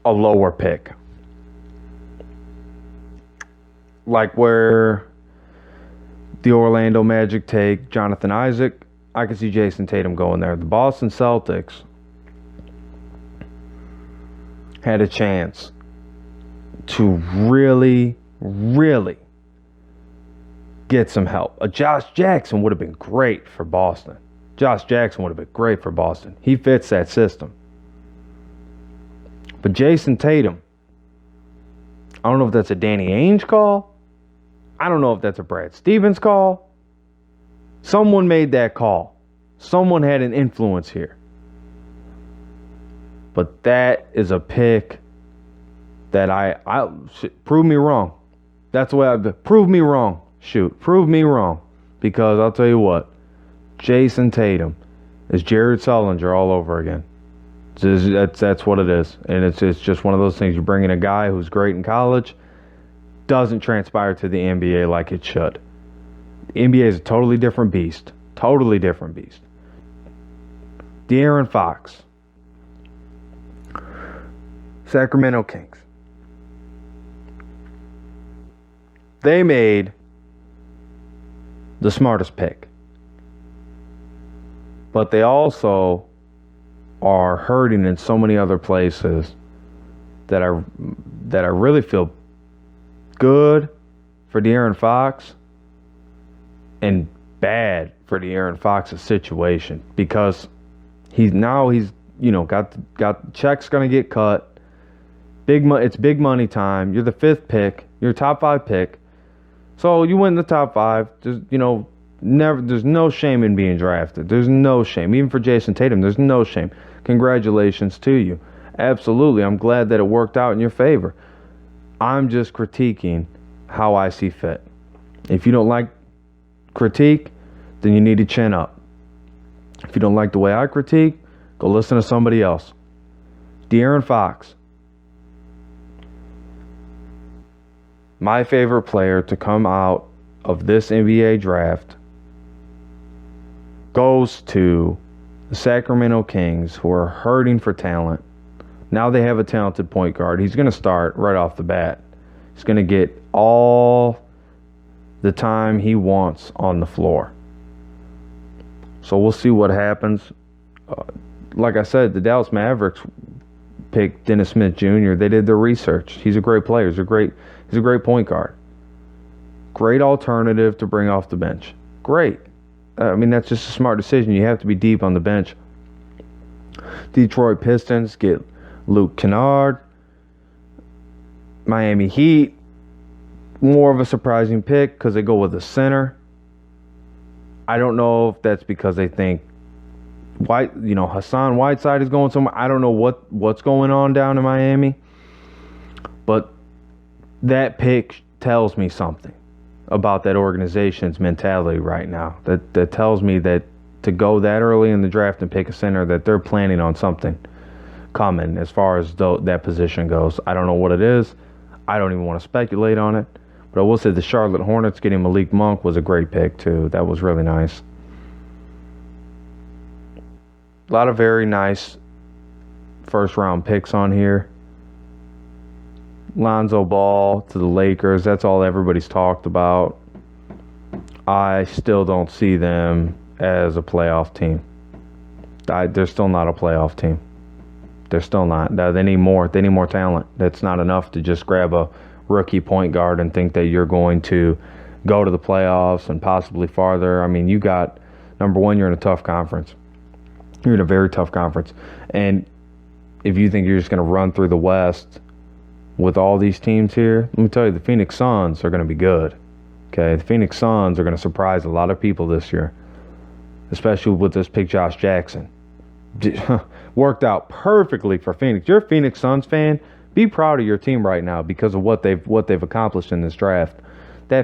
Speaker 1: a lower pick. Like where the Orlando Magic take Jonathan Isaac, I can see Jason Tatum going there. The Boston Celtics had a chance to really, really get some help. A Josh Jackson would have been great for Boston. Josh Jackson would have been great for Boston. He fits that system. But Jason Tatum, I don't know if that's a Danny Ainge call. I don't know if that's a Brad Stevens call. Someone made that call. Someone had an influence here. But that is a pick that I prove me wrong. That's the way prove me wrong. Shoot, prove me wrong. Because I'll tell you what, Jason Tatum is Jared Sullinger all over again. That's what it is. And it's just one of those things. You bring in a guy who's great in college, doesn't transpire to the NBA like it should. The NBA is a totally different beast. Totally different beast. De'Aaron Fox. Sacramento Kings. They made the smartest pick. But they also are hurting in so many other places that I really feel good for De'Aaron Fox and bad for De'Aaron Fox's situation, because he's got the check's gonna get cut. It's big money time. You're the 5th pick. You're a top 5 pick. So you win the top 5. There's no shame in being drafted. There's no shame. Even for Jason Tatum, there's no shame. Congratulations to you. Absolutely. I'm glad that it worked out in your favor. I'm just critiquing how I see fit. If you don't like critique, then you need to chin up. If you don't like the way I critique, go listen to somebody else. De'Aaron Fox. My favorite player to come out of this NBA draft goes to the Sacramento Kings, who are hurting for talent. Now they have a talented point guard. He's going to start right off the bat. He's going to get all the time he wants on the floor. So we'll see what happens. Like I said, the Dallas Mavericks picked Dennis Smith Jr. They did their research. He's a great player. He's a great point guard. Great alternative to bring off the bench. Great. That's just a smart decision. You have to be deep on the bench. Detroit Pistons get Luke Kennard. Miami Heat, more of a surprising pick because they go with a center. I don't know if that's because they think Hassan Whiteside is going somewhere. I don't know what's going on down in Miami. But that pick tells me something about that organization's mentality right now. That tells me that to go that early in the draft and pick a center, that they're planning on something coming as far as that position goes. I don't know what it is. I don't even want to speculate on it. But I will say the Charlotte Hornets getting Malik Monk was a great pick too. That was really nice. A lot of very nice first round picks on here. Lonzo Ball to the Lakers. That's all everybody's talked about. I still don't see them as a playoff team. They're still not a playoff team. They're still not. They need more. They need more talent. That's not enough to just grab a rookie point guard and think that you're going to go to the playoffs and possibly farther. You got, number one, you're in a tough conference. You're in a very tough conference. And if you think you're just going to run through the West with all these teams here, let me tell you, the Phoenix Suns are going to be good. Okay, the Phoenix Suns are going to surprise a lot of people this year, especially with this pick, Josh Jackson. Worked out perfectly for Phoenix. You're a Phoenix Suns fan. Be proud of your team right now because of what they've accomplished in this draft.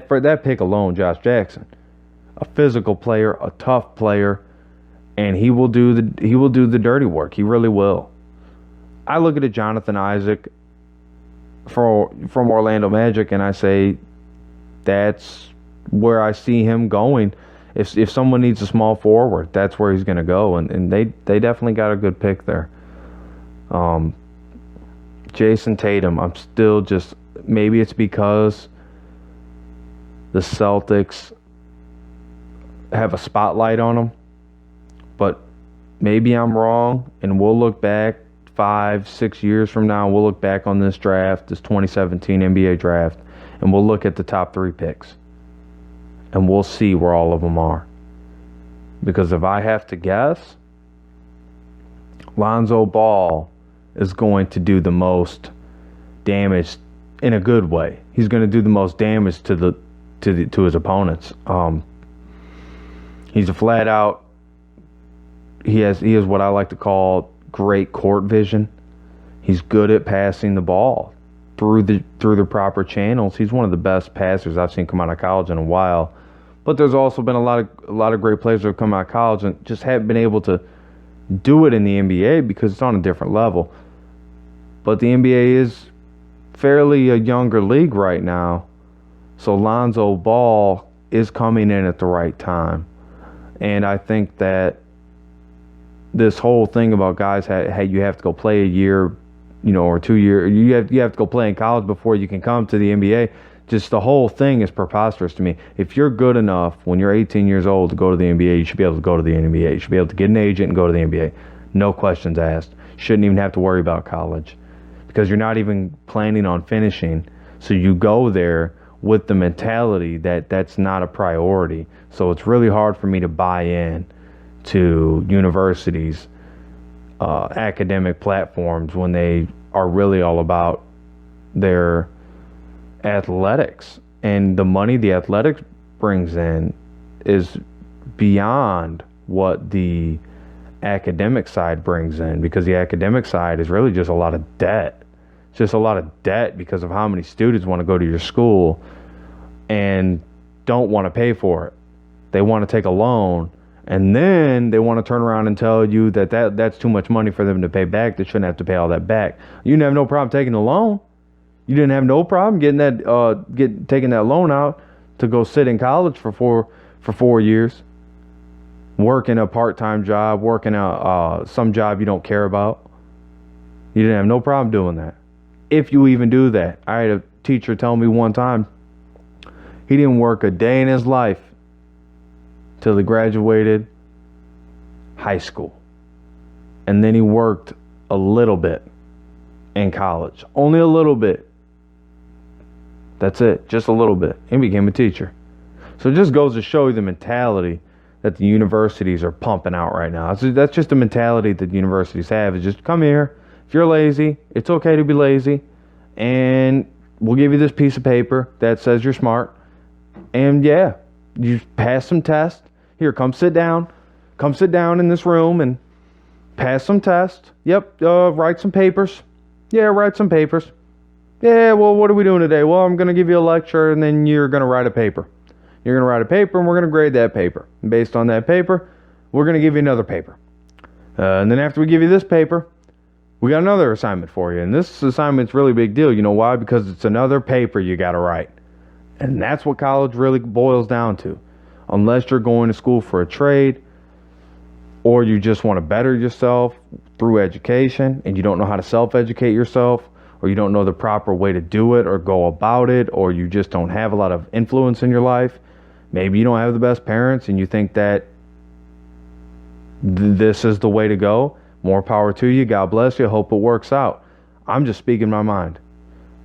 Speaker 1: For that pick alone, Josh Jackson, a physical player, a tough player, and he will do the dirty work. He really will. I look at a Jonathan Isaac from Orlando Magic, and I say that's where I see him going. If someone needs a small forward, that's where he's going to go, and they definitely got a good pick there. Jason Tatum, I'm still just, maybe it's because the Celtics have a spotlight on them, but maybe I'm wrong, and we'll look back 5-6 years from now, we'll look back on this draft, this 2017 NBA draft, and we'll look at the top 3 picks, and we'll see where all of them are. Because if I have to guess, Lonzo Ball is going to do the most damage in a good way. He's going to do the most damage to his opponents. He's a flat out. He has what I like to call great court vision. He's good at passing the ball. through the proper channels. He's one of the best passers I've seen come out of college in a while. But there's also been a lot of great players that have come out of college and just haven't been able to do it in the NBA because it's on a different level. But the NBA is fairly a younger league right now, so Lonzo Ball is coming in at the right time. And I think that this whole thing about guys, hey, you have to go play a year, or 2 years, you have to go play in college before you can come to the NBA. Just the whole thing is preposterous to me. If you're good enough when you're 18 years old to go to the NBA, you should be able to go to the NBA. You should be able to get an agent and go to the NBA. No questions asked. Shouldn't even have to worry about college because you're not even planning on finishing. So you go there with the mentality that that's not a priority. So it's really hard for me to buy in to universities' academic platforms when they are really all about their athletics, and the money the athletics brings in is beyond what the academic side brings in, because the academic side is really just a lot of debt. It's just a lot of debt because of how many students want to go to your school and don't want to pay for it. They want to take a loan, and then they want to turn around and tell you that's too much money for them to pay back. They shouldn't have to pay all that back. You didn't have no problem taking the loan. You didn't have no problem taking that loan out to go sit in college for 4 years, working a part-time job, working some job you don't care about. You didn't have no problem doing that. If you even do that. I had a teacher tell me one time he didn't work a day in his life till he graduated high school. And then he worked a little bit in college. Only a little bit. That's it, just a little bit. He became a teacher. So it just goes to show you the mentality that the universities are pumping out right now. That's just the mentality that the universities have. Is just come here. If you're lazy, it's okay to be lazy. And we'll give you this piece of paper that says you're smart. And yeah, you pass some tests. Here, come sit down. Come sit down in this room and pass some tests. Yep, write some papers. Yeah, write some papers. Yeah, well, what are we doing today? Well, I'm going to give you a lecture, and then you're going to write a paper. You're going to write a paper, and we're going to grade that paper. And based on that paper, we're going to give you another paper. And then after we give you this paper, we got another assignment for you. And this assignment's really a big deal. You know why? Because it's another paper you got to write. And that's what college really boils down to. Unless you're going to school for a trade, or you just want to better yourself through education, and you don't know how to self-educate yourself, or you don't know the proper way to do it or go about it, or you just don't have a lot of influence in your life. Maybe you don't have the best parents and you think that this is the way to go. More power to you. God bless you. Hope it works out. I'm just speaking my mind.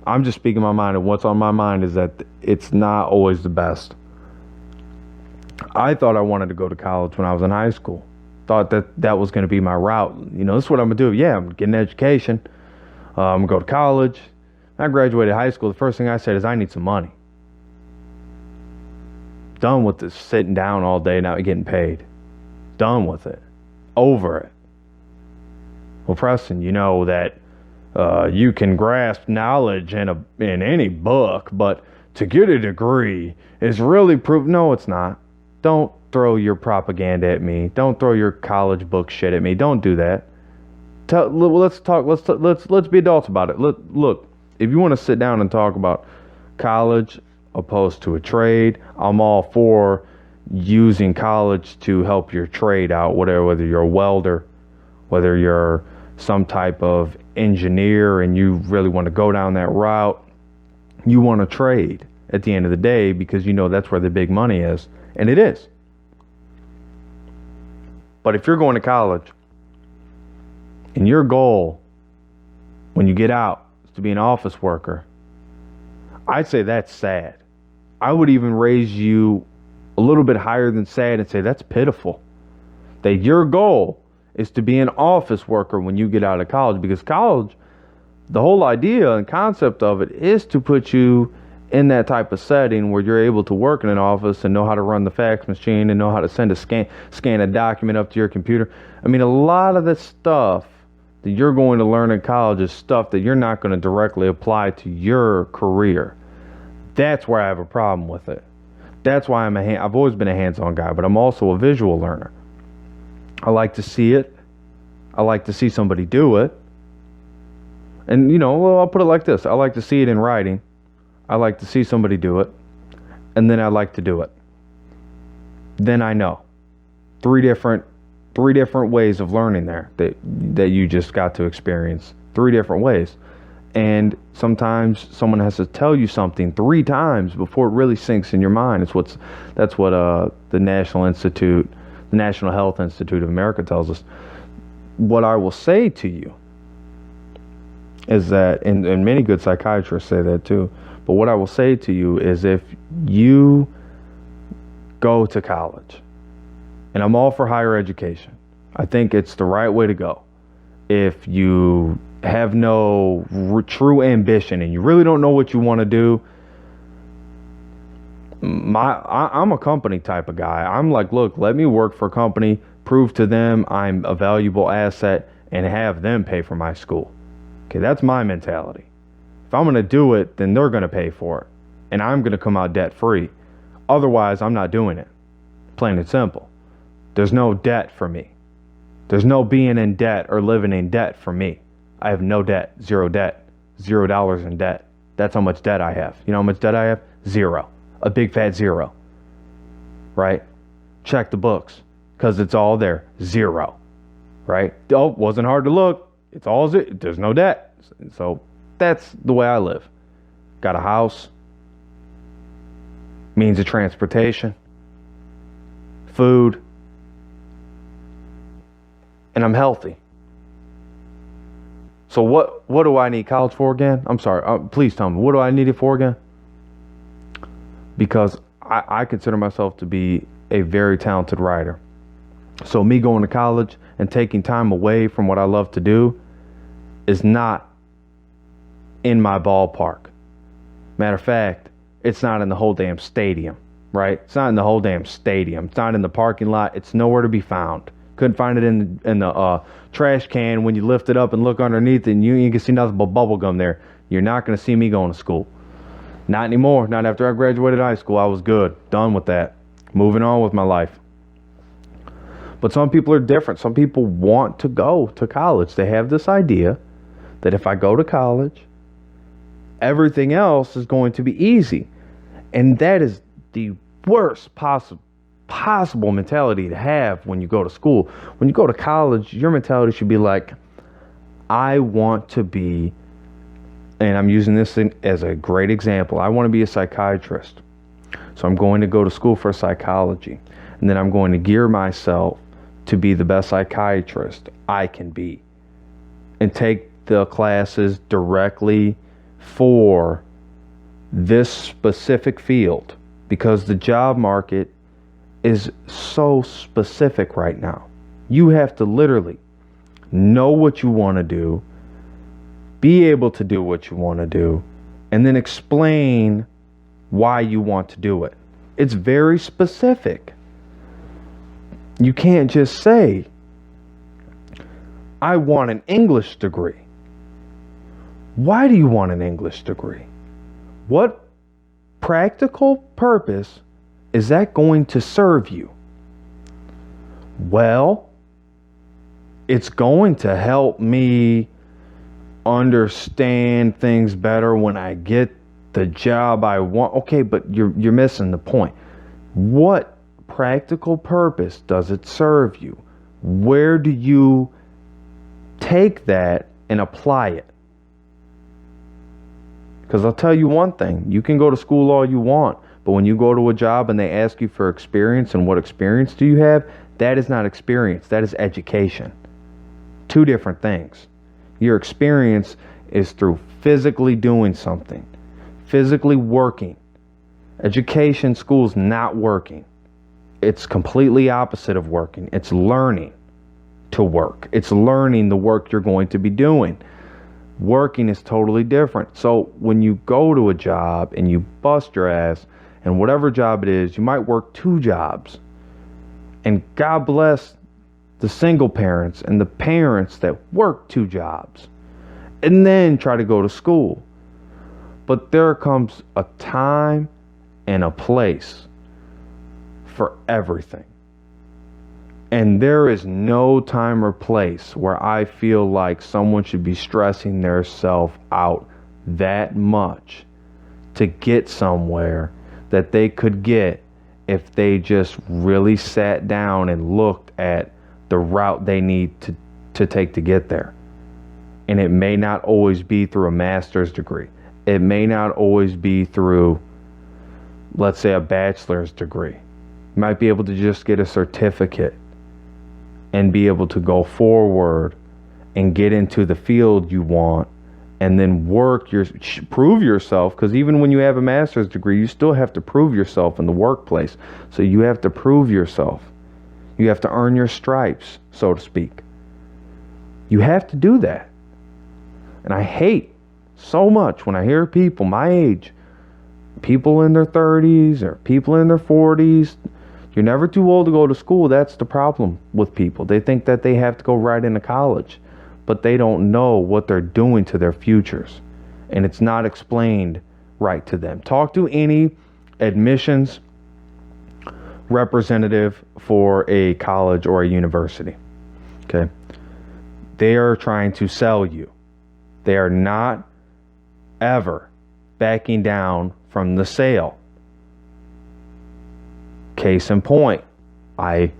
Speaker 1: And what's on my mind is that it's not always the best. I thought I wanted to go to college when I was in high school. Thought that was going to be my route. This is what I'm going to do. Yeah, I'm getting an education. I'm going to go to college. I graduated high school. The first thing I said is I need some money. Done with this sitting down all day not getting paid. Done with it. Over it. Well, Preston, you know that you can grasp knowledge in any book, but to get a degree is really proof. No, it's not. Don't throw your propaganda at me. Don't throw your college book shit at me. Don't do that. Let's talk. Let's be adults about it. Look, if you want to sit down and talk about college opposed to a trade, I'm all for using college to help your trade out. Whether you're a welder, whether you're some type of engineer, and you really want to go down that route, you want to trade at the end of the day because that's where the big money is, and it is. But if you're going to college, and your goal when you get out is to be an office worker, I'd say that's sad. I would even raise you a little bit higher than sad and say that's pitiful. That your goal is to be an office worker when you get out of college, because college, the whole idea and concept of it is to put you in that type of setting where you're able to work in an office and know how to run the fax machine and know how to scan a document up to your computer. I mean, a lot of this stuff that you're going to learn in college is stuff that you're not going to directly apply to your career. That's where I have a problem with it. That's why I've always been a hands-on guy, but I'm also a visual learner. I like to see it. I like to see somebody do it. And, I'll put it like this. I like to see it in writing. I like to see somebody do it. And then I like to do it. Then I know. Three different ways of learning there that you just got to experience. 3 different ways. And sometimes someone has to tell you something 3 times before it really sinks in your mind. That's what the National Health Institute of America tells us. What I will say to you is that, and many good psychiatrists say that too, but what I will say to you is, if you go to college, and I'm all for higher education, I think it's the right way to go. If you have no true ambition and you really don't know what you want to do, I'm a company type of guy. I'm like, look, let me work for a company, prove to them I'm a valuable asset, and have them pay for my school. Okay, that's my mentality. If I'm going to do it, then they're going to pay for it, and I'm going to come out debt free. Otherwise, I'm not doing it. Plain and simple. There's no debt for me. There's no being in debt or living in debt for me. I have no debt, zero debt, $0 in debt. That's how much debt I have. You know how much debt I have? 0. A big fat 0. Right? Check the books, because it's all there. 0. Right? Oh, wasn't hard to look. It's all there's no debt. So that's the way I live. Got a house, means of transportation, food, and I'm healthy. So what do I need college for again? I'm sorry. Please tell me. What do I need it for again? Because I consider myself to be a very talented writer. So me going to college and taking time away from what I love to do is not in my ballpark. Matter of fact, it's not in the whole damn stadium, right? It's not in the whole damn stadium. It's not in the parking lot. It's nowhere to be found. Couldn't find it in the trash can when you lift it up and look underneath it, and you can see nothing but bubble gum there. You're not going to see me going to school. Not anymore. Not after I graduated high school. I was good. Done with that. Moving on with my life. But some people are different. Some people want to go to college. They have this idea that if I go to college, everything else is going to be easy. And that is the worst possible mentality to have when you go to school. When you go to college, your mentality should be like, I want to be, and I'm using this as a great example, I want to be a psychiatrist. So I'm going to go to school for psychology. And then I'm going to gear myself to be the best psychiatrist I can be. And take the classes directly for this specific field. Because the job market is so specific right now. You have to literally know what you want to do, be able to do what you want to do, and then explain why you want to do it. It's very specific. You can't just say, I want an English degree. Why do you want an English degree? What practical purpose is that going to serve you? Well, it's going to help me understand things better when I get the job I want. Okay, but you're missing the point. What practical purpose does it serve you? Where do you take that and apply it? Because I'll tell you one thing, you can go to school all you want, but when you go to a job and they ask you for experience and what experience do you have, that is not experience, that is education. 2 different things. Your experience is through physically doing something, physically working. Education, school's not working. It's completely opposite of working. It's learning to work. It's learning the work you're going to be doing. Working is totally different. So when you go to a job and you bust your ass, and whatever job it is, you might work 2 jobs. And God bless the single parents and the parents that work 2 jobs and then try to go to school. But there comes a time and a place for everything. And there is no time or place where I feel like someone should be stressing their self out that much to get somewhere that they could get if they just really sat down and looked at the route they need to take to get there. And it may not always be through a master's degree. It may not always be through, let's say, a bachelor's degree. You might be able to just get a certificate and be able to go forward and get into the field you want, and then prove yourself, because even when you have a master's degree, you still have to prove yourself in the workplace. So you have to prove yourself. You have to earn your stripes, so to speak. You have to do that. And I hate so much when I hear people my age, people in their 30s or people in their 40s. You're never too old to go to school. That's the problem with people. They think that they have to go right into college, but they don't know what they're doing to their futures. And it's not explained right to them. Talk to any admissions representative for a college or a university. Okay? They are trying to sell you. They are not ever backing down from the sale. Case in point, I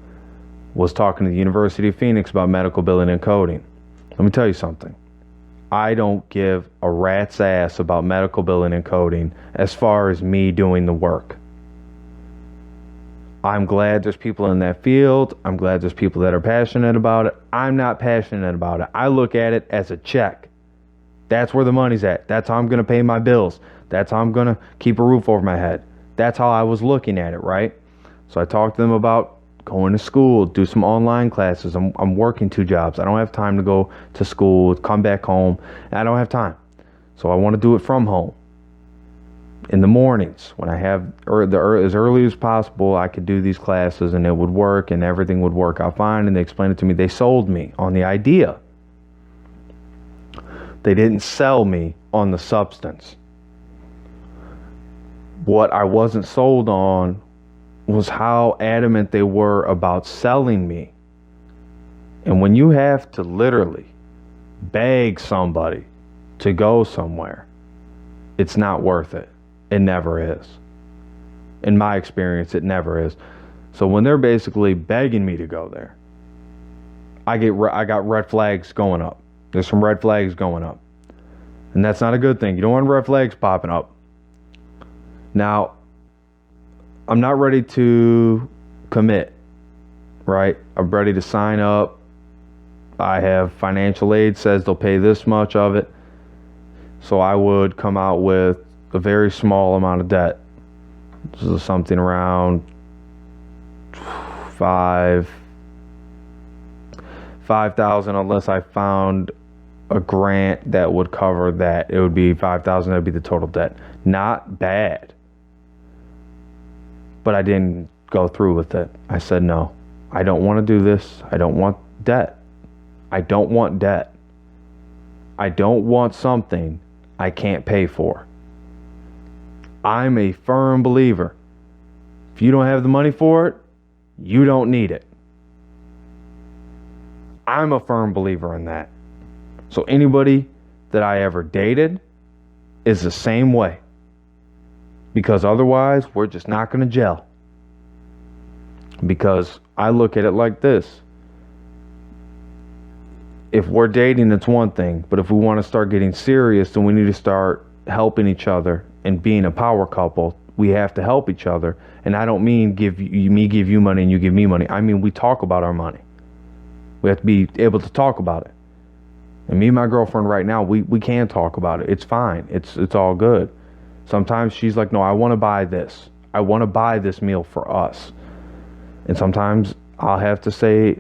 Speaker 1: was talking to the University of Phoenix about medical billing and coding. Let me tell you something. I don't give a rat's ass about medical billing and coding as far as me doing the work. I'm glad there's people in that field. I'm glad there's people that are passionate about it. I'm not passionate about it. I look at it as a check. That's where the money's at. That's how I'm going to pay my bills. That's how I'm going to keep a roof over my head. That's how I was looking at it, right? So I talked to them about going to school, do some online classes. I'm working 2 jobs. I don't have time to go to school, come back home. I don't have time. So I want to do it from home. In the mornings, when I have as early as possible, I could do these classes and it would work and everything would work out fine. And they explained it to me. They sold me on the idea. They didn't sell me on the substance. What I wasn't sold on was how adamant they were about selling me. And when you have to literally beg somebody to go somewhere, it's not worth it. It never is. In my experience, it never is. So when they're basically begging me to go there, I got red flags going up. There's some red flags going up. And that's not a good thing. You don't want red flags popping up. Now, I'm not ready to commit, right? I'm ready to sign up. I have financial aid, says they'll pay this much of it. So I would come out with a very small amount of debt. This is something around $5,000, unless I found a grant that would cover that. It would be $5,000. That would be the total debt. Not bad. But I didn't go through with it. I said, no, I don't want to do this. I don't want debt. I don't want debt. I don't want something I can't pay for. I'm a firm believer. If you don't have the money for it, you don't need it. I'm a firm believer in that. So anybody that I ever dated is the same way. Because otherwise, we're just not going to gel. Because I look at it like this. If we're dating, it's one thing. But if we want to start getting serious, then we need to start helping each other and being a power couple. We have to help each other. And I don't mean give you money and you give me money. I mean, we talk about our money. We have to be able to talk about it. And me and my girlfriend right now, we can talk about it. It's fine. It's all good. Sometimes she's like, no, I want to buy this. I want to buy this meal for us. And sometimes I'll have to say,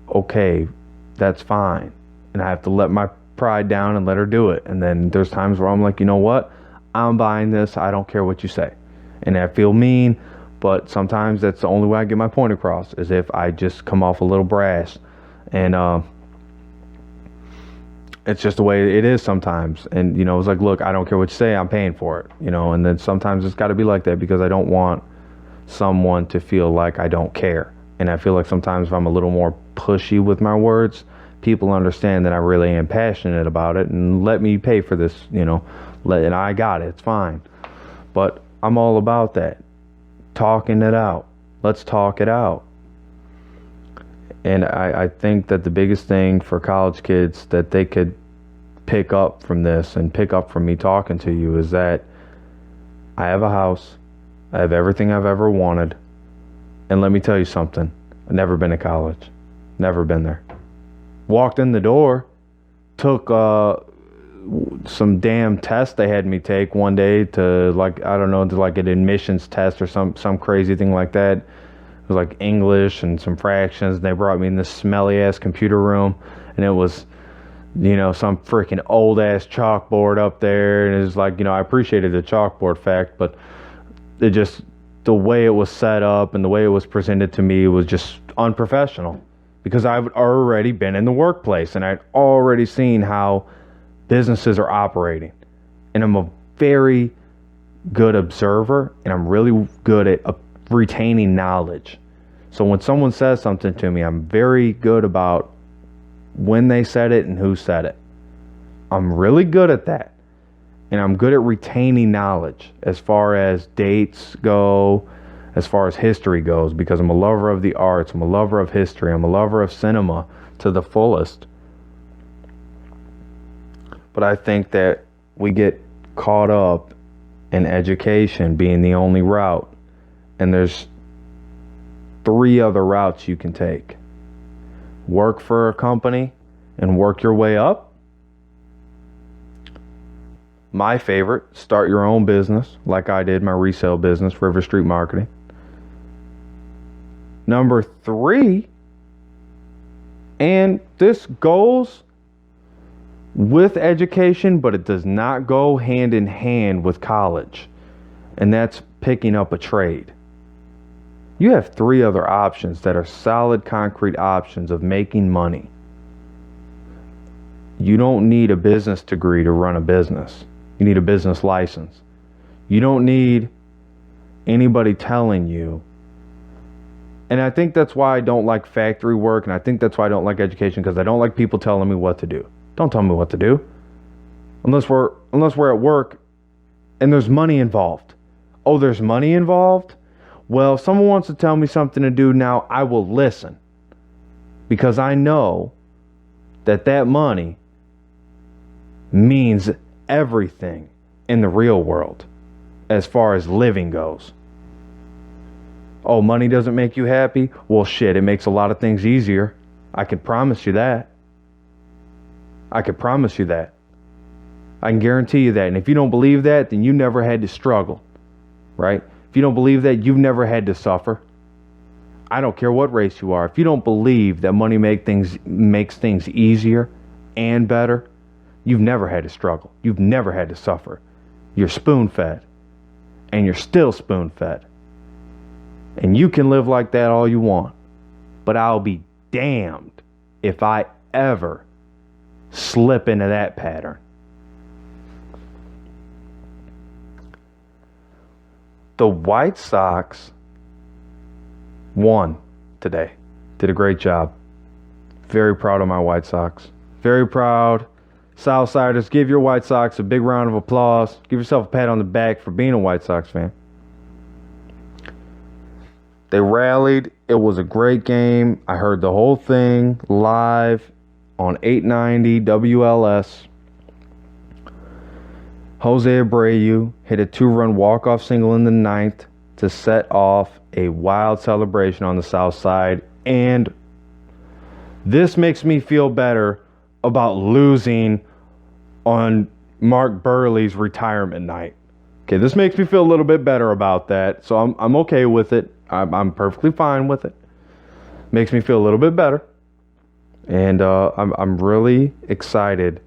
Speaker 1: okay, that's fine. And I have to let my pride down and let her do it. And then there's times where I'm like, you know what? I'm buying this. I don't care what you say. And I feel mean, but sometimes that's the only way I get my point across, is if I just come off a little brash. And it's just the way it is sometimes. And, it's like, look, I don't care what you say, I'm paying for it, and then sometimes it's got to be like that because I don't want someone to feel like I don't care. And I feel like sometimes if I'm a little more pushy with my words, people understand that I really am passionate about it and let me pay for this, and I got it, it's fine. But I'm all about that. Talking it out. Let's talk it out. And I think that the biggest thing for college kids that they could pick up from this and pick up from me talking to you is that I have a house. I have everything I've ever wanted. And let me tell you something. I've never been to college. Never been there. Walked in the door. Took some damn test they had me take one day to an admissions test or some crazy thing like that. It was like English and some fractions. They brought me in this smelly ass computer room, and it was, some freaking old ass chalkboard up there. And it was like, I appreciated the chalkboard fact, but it just, the way it was set up and the way it was presented to me was just unprofessional because I've already been in the workplace and I'd already seen how businesses are operating. And I'm a very good observer and I'm really good at retaining knowledge. So when someone says something to me, I'm very good about when they said it and who said it. I'm really good at that. And I'm good at retaining knowledge as far as dates go, as far as history goes, because I'm a lover of the arts, I'm a lover of history, I'm a lover of cinema to the fullest. But I think that we get caught up in education being the only route. And there's 3 other routes you can take. Work for a company and work your way up. My favorite, start your own business, like I did my resale business, River Street Marketing. Number 3, and this goes with education, but it does not go hand in hand with college, and that's picking up a trade. You have 3 other options that are solid, concrete options of making money. You don't need a business degree to run a business. You need a business license. You don't need anybody telling you. And I think that's why I don't like factory work, and I think that's why I don't like education, because I don't like people telling me what to do. Don't tell me what to do. Unless we're at work and there's money involved. Oh, there's money involved? Well, if someone wants to tell me something to do now, I will listen. Because I know that money means everything in the real world as far as living goes. Oh, money doesn't make you happy? Well, shit, it makes a lot of things easier. I can promise you that. I can promise you that. I can guarantee you that. And if you don't believe that, then you never had to struggle, right? If you don't believe that, you've never had to suffer. I don't care what race you are. If you don't believe that money makes things easier and better, you've never had to struggle. You've never had to suffer. You're spoon-fed. And you're still spoon-fed. And you can live like that all you want. But I'll be damned if I ever slip into that pattern. The White Sox won today. Did a great job. Very proud of my White Sox. Very proud. Southsiders, give your White Sox a big round of applause. Give yourself a pat on the back for being a White Sox fan. They rallied. It was a great game. I heard the whole thing live on 890 WLS. Jose Abreu hit a 2-run walk-off single in the 9th to set off a wild celebration on the south side. And this makes me feel better about losing on Mark Burley's retirement night. Okay, this makes me feel a little bit better about that. So I'm okay with it. I'm perfectly fine with it. Makes me feel a little bit better. And I'm really excited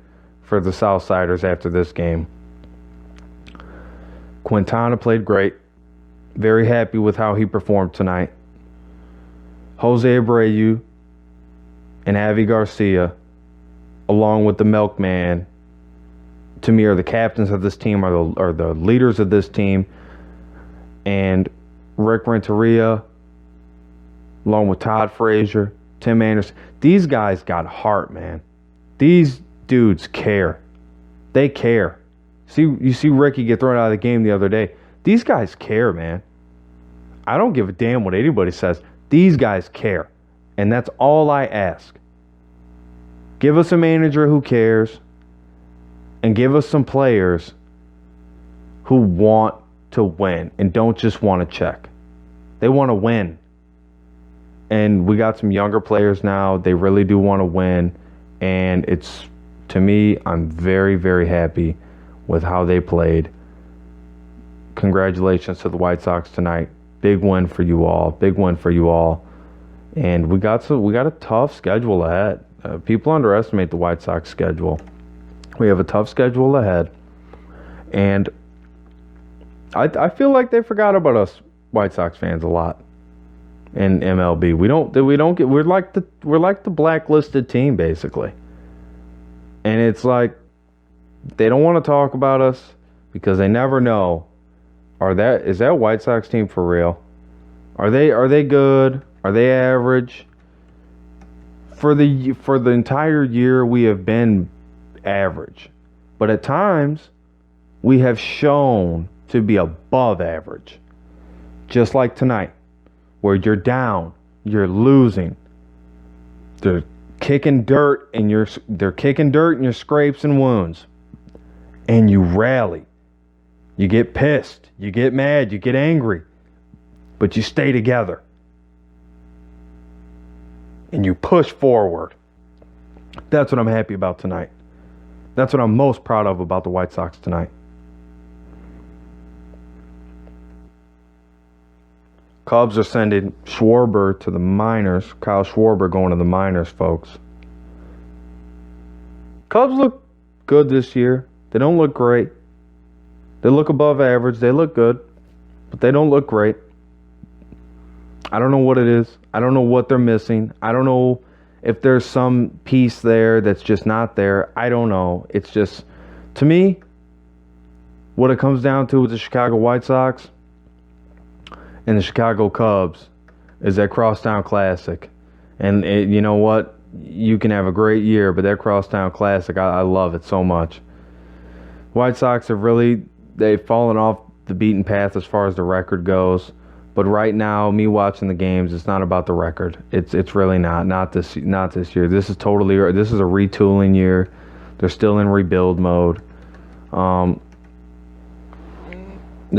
Speaker 1: for the Southsiders after this game. Quintana played great. Very happy with how he performed tonight. Jose Abreu and Javi Garcia, along with the Milkman, to me are the captains of this team, are the leaders of this team. And Rick Renteria, along with Todd Frazier, Tim Anderson, these guys got heart, man. These dudes care. They care. You see Ricky get thrown out of the game the other day. These guys care, man. I don't give a damn what anybody says. These guys care. And that's all I ask. Give us a manager who cares, and give us some players who want to win and don't just want to check. They want to win. And we got some younger players now. They really do want to win. And it's, to me, I'm very, very happy with how they played. Congratulations to the White Sox tonight. Big win for you all. Big win for you all. And we got a tough schedule ahead. People underestimate the White Sox schedule. We have a tough schedule ahead. And I feel like they forgot about us White Sox fans a lot in MLB. We're like the blacklisted team, basically. And it's like they don't want to talk about us because they never know, is that White Sox team for real? Are they good? Are they average? For the entire year we have been average. But at times we have shown to be above average. Just like tonight, where you're down, you're losing. They're kicking dirt in your scrapes and wounds. And you rally. You get pissed, you get mad, you get angry. But you stay together. And you push forward. That's what I'm happy about tonight. That's what I'm most proud of about the White Sox tonight. Cubs are sending Schwarber to the minors. Kyle Schwarber going to the minors, folks. Cubs look good this year. They don't look great. They look above average. They look good. But they don't look great. I don't know what it is. I don't know what they're missing. I don't know if there's some piece there that's just not there. I don't know. It's just, to me, what it comes down to with the Chicago White Sox and the Chicago Cubs is that Crosstown Classic. And you know what? You can have a great year, but that Crosstown Classic, I love it so much. White Sox they've fallen off the beaten path as far as the record goes. But right now, me watching the games, it's not about the record. It's really not this year. This is a retooling year. They're still in rebuild mode. The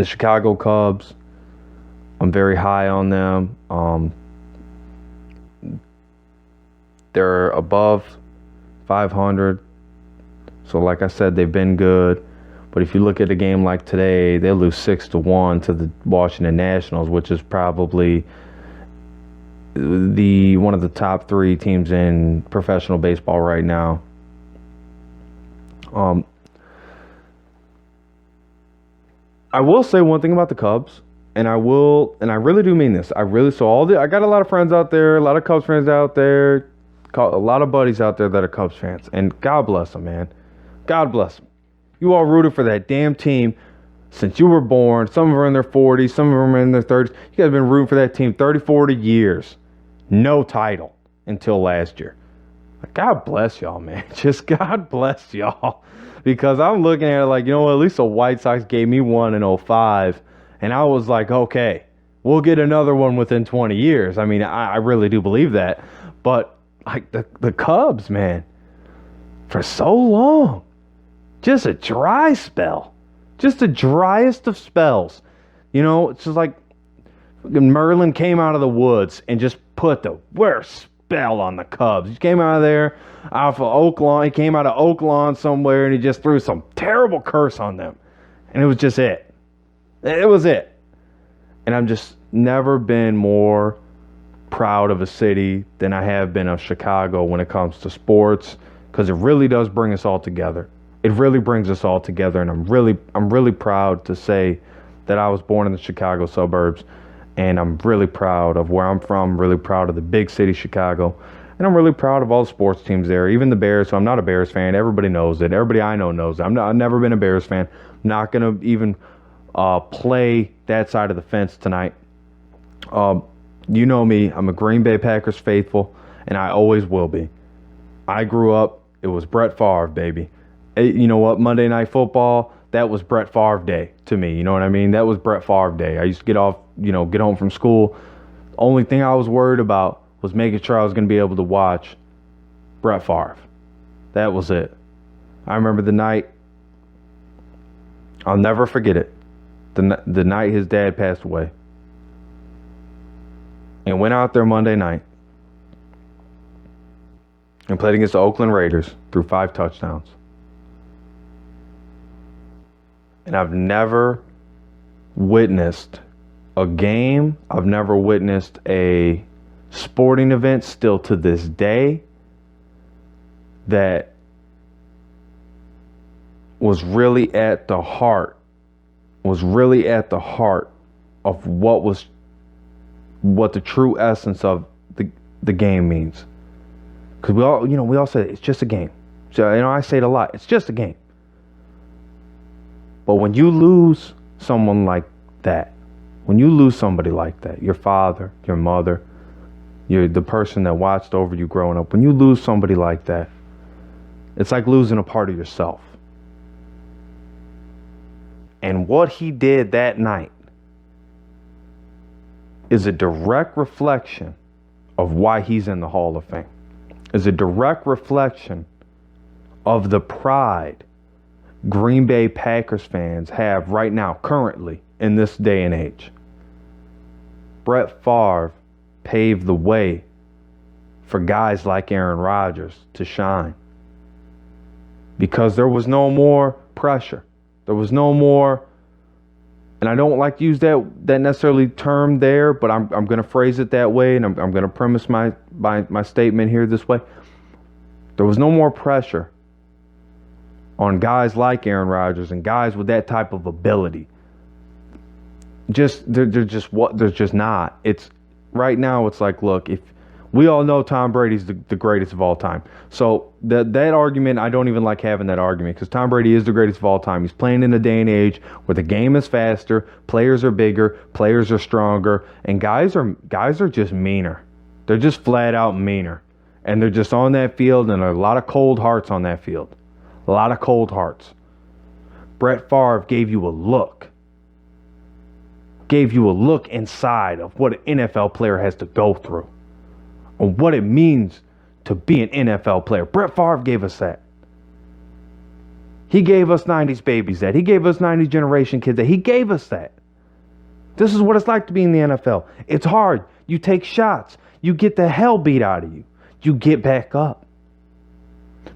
Speaker 1: Chicago Cubs, I'm very high on them. They're above 500. So like I said, they've been good. But if you look at a game like today, they lose 6-1 to the Washington Nationals, which is probably one of the top 3 teams in professional baseball right now. I will say one thing about the Cubs, and I really do mean this. I got a lot of friends out there, a lot of Cubs fans out there, a lot of buddies out there that are Cubs fans, and God bless them, man. God bless them. You all rooted for that damn team since you were born. Some of them are in their 40s. Some of them are in their 30s. You guys have been rooting for that team 30, 40 years. No title until last year. God bless y'all, man. Just God bless y'all. Because I'm looking at it like, you know what? At least the White Sox gave me one in 2005. And I was like, okay, we'll get another one within 20 years. I mean, I really do believe that. But like the Cubs, man, for so long. Just a dry spell. Just the driest of spells. You know, it's just like Merlin came out of the woods and just put the worst spell on the Cubs. He came out of there off of Oak Lawn. He came out of Oak Lawn somewhere and he just threw some terrible curse on them. And it was just it. It was it. And I've just never been more proud of a city than I have been of Chicago when it comes to sports, because it really does bring us all together. It really brings us all together, and I'm really proud to say that I was born in the Chicago suburbs, and I'm really proud of where I'm from, really proud of the big city Chicago, And I'm really proud of all the sports teams there, even the Bears. So I'm not a Bears fan. Everybody knows it. Everybody I know knows it. I've never been a Bears fan. I'm not going to even play that side of the fence tonight. You know me. I'm a Green Bay Packers faithful, and I always will be. I grew up, it was Brett Favre, baby. You know what? Monday Night Football, that was Brett Favre Day to me. You know what I mean? That was Brett Favre Day. I used to get home from school. Only thing I was worried about was making sure I was going to be able to watch Brett Favre. That was it. I remember the night, I'll never forget it, the night his dad passed away. And went out there Monday night and played against the Oakland Raiders, threw 5 touchdowns. And I've never witnessed a game, I've never witnessed a sporting event still to this day that was really at the heart of what the true essence of the game means. Because we all say it's just a game. So I say it a lot. It's just a game. But when you lose someone like that, when you lose somebody like that, your father, your mother, the person that watched over you growing up, when you lose somebody like that, it's like losing a part of yourself. And what he did that night is a direct reflection of why he's in the Hall of Fame. Is a direct reflection of the pride Green Bay Packers fans have right now, currently, in this day and age. Brett Favre paved the way for guys like Aaron Rodgers to shine. Because there was no more pressure. There was no more, and I don't like to use that necessarily term there, but I'm going to phrase it that way, and I'm going to premise my statement here this way. There was no more pressure on guys like Aaron Rodgers and guys with that type of ability. They're just not. It's right now. It's like, look, if we all know Tom Brady's the greatest of all time. So that argument, I don't even like having that argument, because Tom Brady is the greatest of all time. He's playing in a day and age where the game is faster, players are bigger, players are stronger, and guys are just meaner. They're just flat out meaner. And they're just on that field, and there are a lot of cold hearts on that field. A lot of cold hearts. Brett Favre gave you a look. Gave you a look inside of what an NFL player has to go through. On what it means to be an NFL player. Brett Favre gave us that. He gave us 90s babies that. He gave us 90s generation kids that. He gave us that. This is what it's like to be in the NFL. It's hard. You take shots. You get the hell beat out of you. You get back up.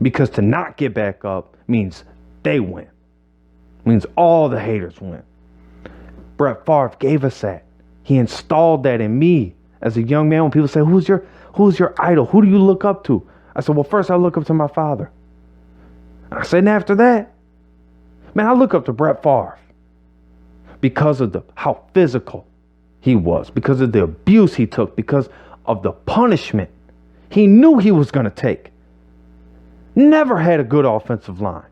Speaker 1: Because to not get back up means they win. Means all the haters win. Brett Favre gave us that. He installed that in me as a young man. When people say, who's your idol? Who do you look up to? I said, well, first I look up to my father. And I said, and after that, man, I look up to Brett Favre. Because of how physical he was. Because of the abuse he took. Because of the punishment he knew he was going to take. Never had a good offensive line.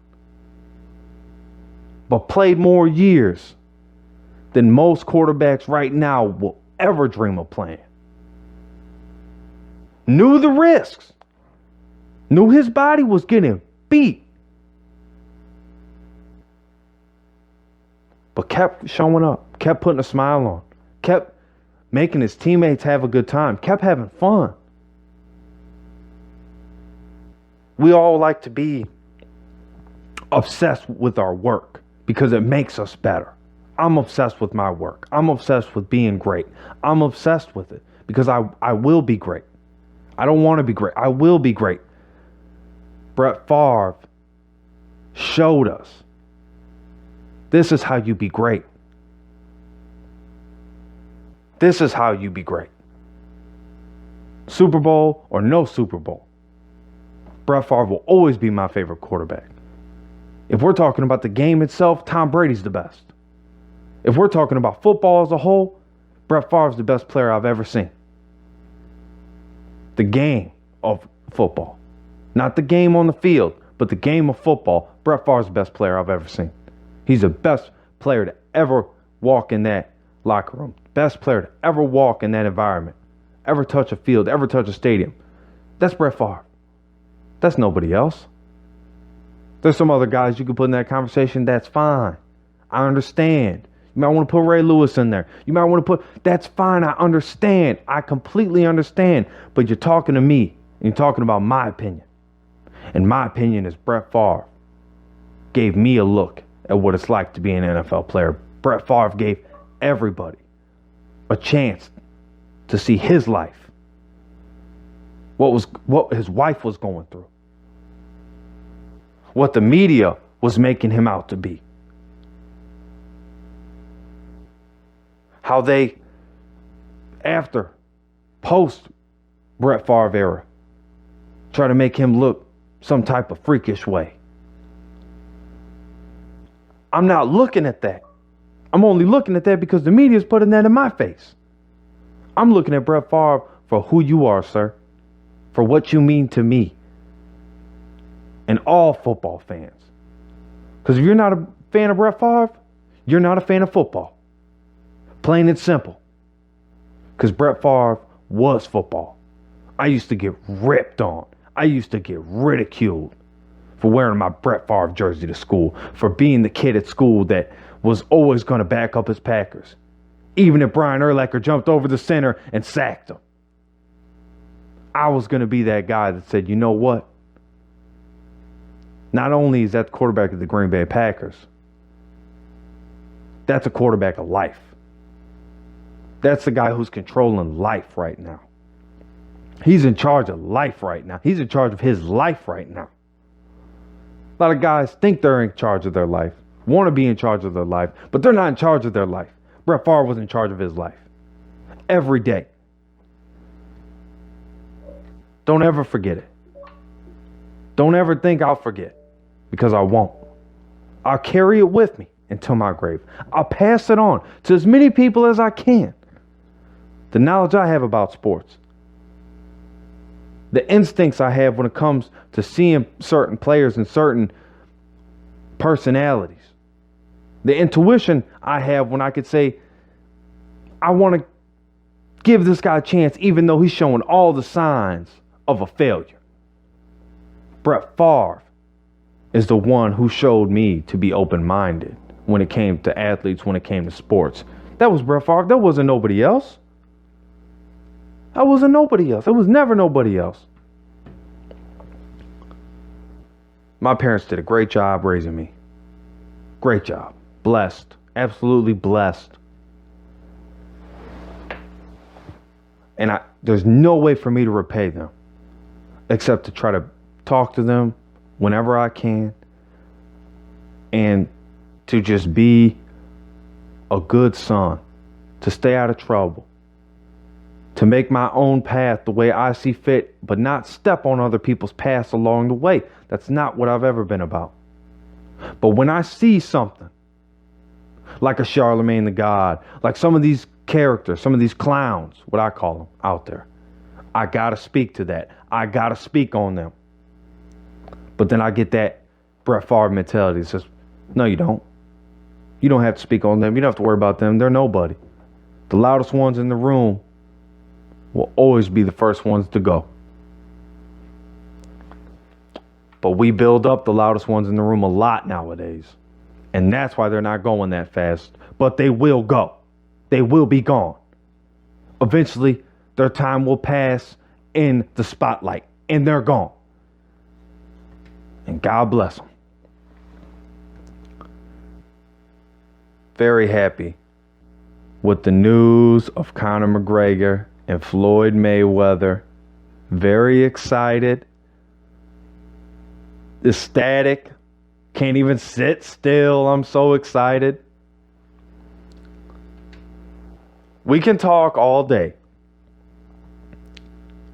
Speaker 1: But played more years than most quarterbacks right now will ever dream of playing. Knew the risks. Knew his body was getting beat. But kept showing up. Kept putting a smile on. Kept making his teammates have a good time. Kept having fun. We all like to be obsessed with our work because it makes us better. I'm obsessed with my work. I'm obsessed with being great. I'm obsessed with it because I will be great. I don't want to be great. I will be great. Brett Favre showed us this is how you be great. This is how you be great. Super Bowl or no Super Bowl. Brett Favre will always be my favorite quarterback. If we're talking about the game itself, Tom Brady's the best. If we're talking about football as a whole, Brett Favre's the best player I've ever seen. The game, of football. Not the game on the field, but the game of football. Brett Favre's the best player I've ever seen. He's the best player to ever walk in that locker room. Best player to ever walk in that environment. Ever touch a field, ever touch a stadium. That's Brett Favre. That's nobody else. There's some other guys you could put in that conversation. That's fine. I understand. You might want to put Ray Lewis in there. You might want to put, that's fine. I understand. I completely understand. But you're talking to me. And you're talking about my opinion. And my opinion is Brett Favre gave me a look at what it's like to be an NFL player. Brett Favre gave everybody a chance to see his life. What his wife was going through. What the media was making him out to be. How they, after, post Brett Favre era, try to make him look some type of freakish way. I'm not looking at that. I'm only looking at that because the media is putting that in my face. I'm looking at Brett Favre for who you are, sir. For what you mean to me. And all football fans. Because if you're not a fan of Brett Favre, you're not a fan of football. Plain and simple. Because Brett Favre was football. I used to get ripped on. I used to get ridiculed for wearing my Brett Favre jersey to school. For being the kid at school that was always going to back up his Packers. Even if Brian Urlacher jumped over the center and sacked him. I was going to be that guy that said, you know what? Not only is that the quarterback of the Green Bay Packers, that's a quarterback of life. That's the guy who's controlling life right now. He's in charge of life right now. He's in charge of his life right now. A lot of guys think they're in charge of their life, want to be in charge of their life, but they're not in charge of their life. Brett Favre was in charge of his life. Every day. Don't ever forget it. Don't ever think I'll forget. Because I won't. I'll carry it with me until my grave. I'll pass it on to as many people as I can. The knowledge I have about sports. The instincts I have when it comes to seeing certain players and certain personalities. The intuition I have when I could say, I want to give this guy a chance even though he's showing all the signs of a failure. Brett Favre is the one who showed me to be open-minded when it came to athletes, when it came to sports. That was Brett Favre. That wasn't nobody else. That wasn't nobody else. It was never nobody else. My parents did a great job raising me. Great job. Blessed. Absolutely blessed. And there's no way for me to repay them except to try to talk to them whenever I can and to just be a good son, to stay out of trouble, to make my own path the way I see fit, but not step on other people's paths along the way. That's not what I've ever been about. But when I see something like a Charlemagne the God, like some of these characters, some of these clowns, what I call them out there, I gotta speak to that. I gotta speak on them. But then I get that Brett Favre mentality that says, no, you don't. You don't have to speak on them. You don't have to worry about them. They're nobody. The loudest ones in the room will always be the first ones to go. But we build up the loudest ones in the room a lot nowadays. And that's why they're not going that fast. But they will go. They will be gone. Eventually, their time will pass in the spotlight. And they're gone. And God bless them. Very happy with the news of Conor McGregor and Floyd Mayweather. Very excited. Ecstatic. Can't even sit still. I'm so excited. We can talk all day.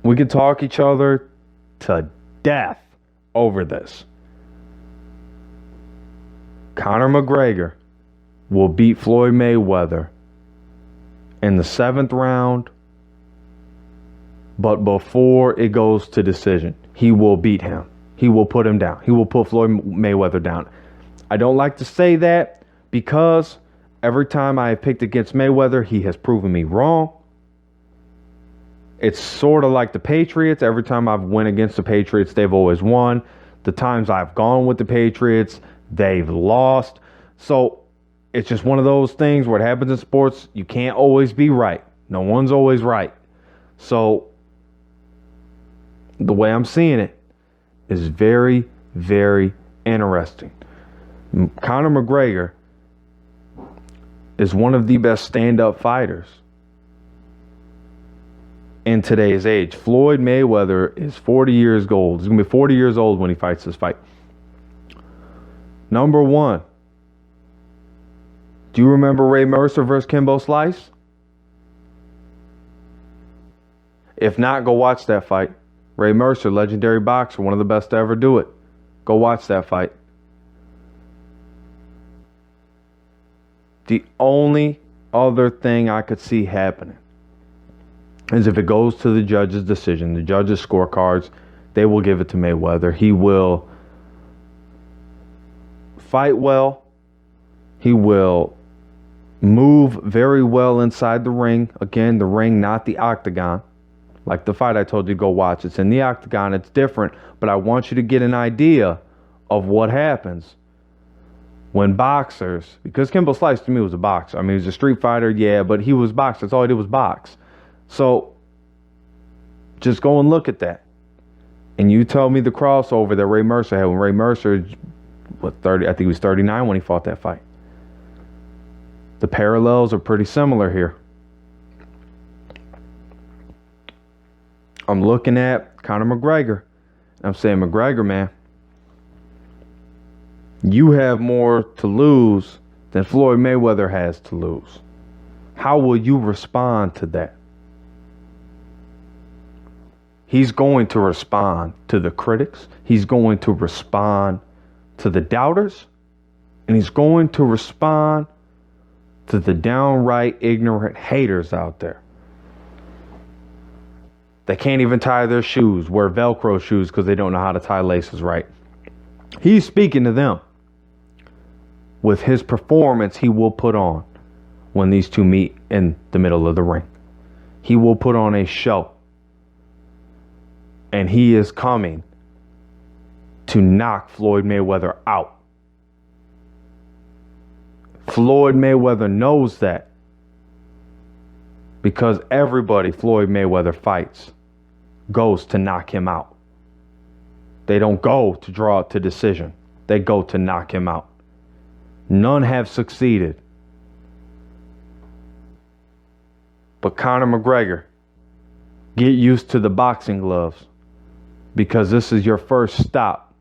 Speaker 1: We can talk each other to death over this. Conor McGregor will beat Floyd Mayweather in the 7th round But before it goes to decision, he will beat him. He will put him down. He will put Floyd Mayweather down. I don't like to say that because every time I have picked against Mayweather, he has proven me wrong. It's sort of like the Patriots. Every time I've went against the Patriots, they've always won. The times I've gone with the Patriots, they've lost. So it's just one of those things where it happens in sports. You can't always be right. No one's always right. So the way I'm seeing it is very, very interesting. Conor McGregor is one of the best stand-up fighters in today's age. Floyd Mayweather is 40 years old. He's going to be 40 years old when he fights this fight. Number one, do you remember Ray Mercer versus Kimbo Slice? If not, go watch that fight. Ray Mercer, legendary boxer, one of the best to ever do it. Go watch that fight. The only other thing I could see happening is if it goes to the judge's decision, the judge's scorecards, they will give it to Mayweather. He will fight well. He will move very well inside the ring. Again, the ring, not the octagon. Like the fight I told you to go watch. It's in the octagon. It's different. But I want you to get an idea of what happens when boxers, because Kimbo Slice to me was a boxer. I mean, he was a street fighter, yeah, but he was boxer. That's all he did was box. So just go and look at that. And you tell me the crossover that Ray Mercer had when Ray Mercer, I think he was 39 when he fought that fight. The parallels are pretty similar here. I'm looking at Conor McGregor. I'm saying, McGregor, man, you have more to lose than Floyd Mayweather has to lose. How will you respond to that? He's going to respond to the critics. He's going to respond to the doubters. And he's going to respond to the downright ignorant haters out there. They can't even tie their shoes, wear Velcro shoes because they don't know how to tie laces right. He's speaking to them with his performance he will put on when these two meet in the middle of the ring. He will put on a show. And he is coming to knock Floyd Mayweather out. Floyd Mayweather knows that because everybody Floyd Mayweather fights goes to knock him out. They don't go to draw to decision. They go to knock him out. None have succeeded. But Conor McGregor, get used to the boxing gloves because this is your first stop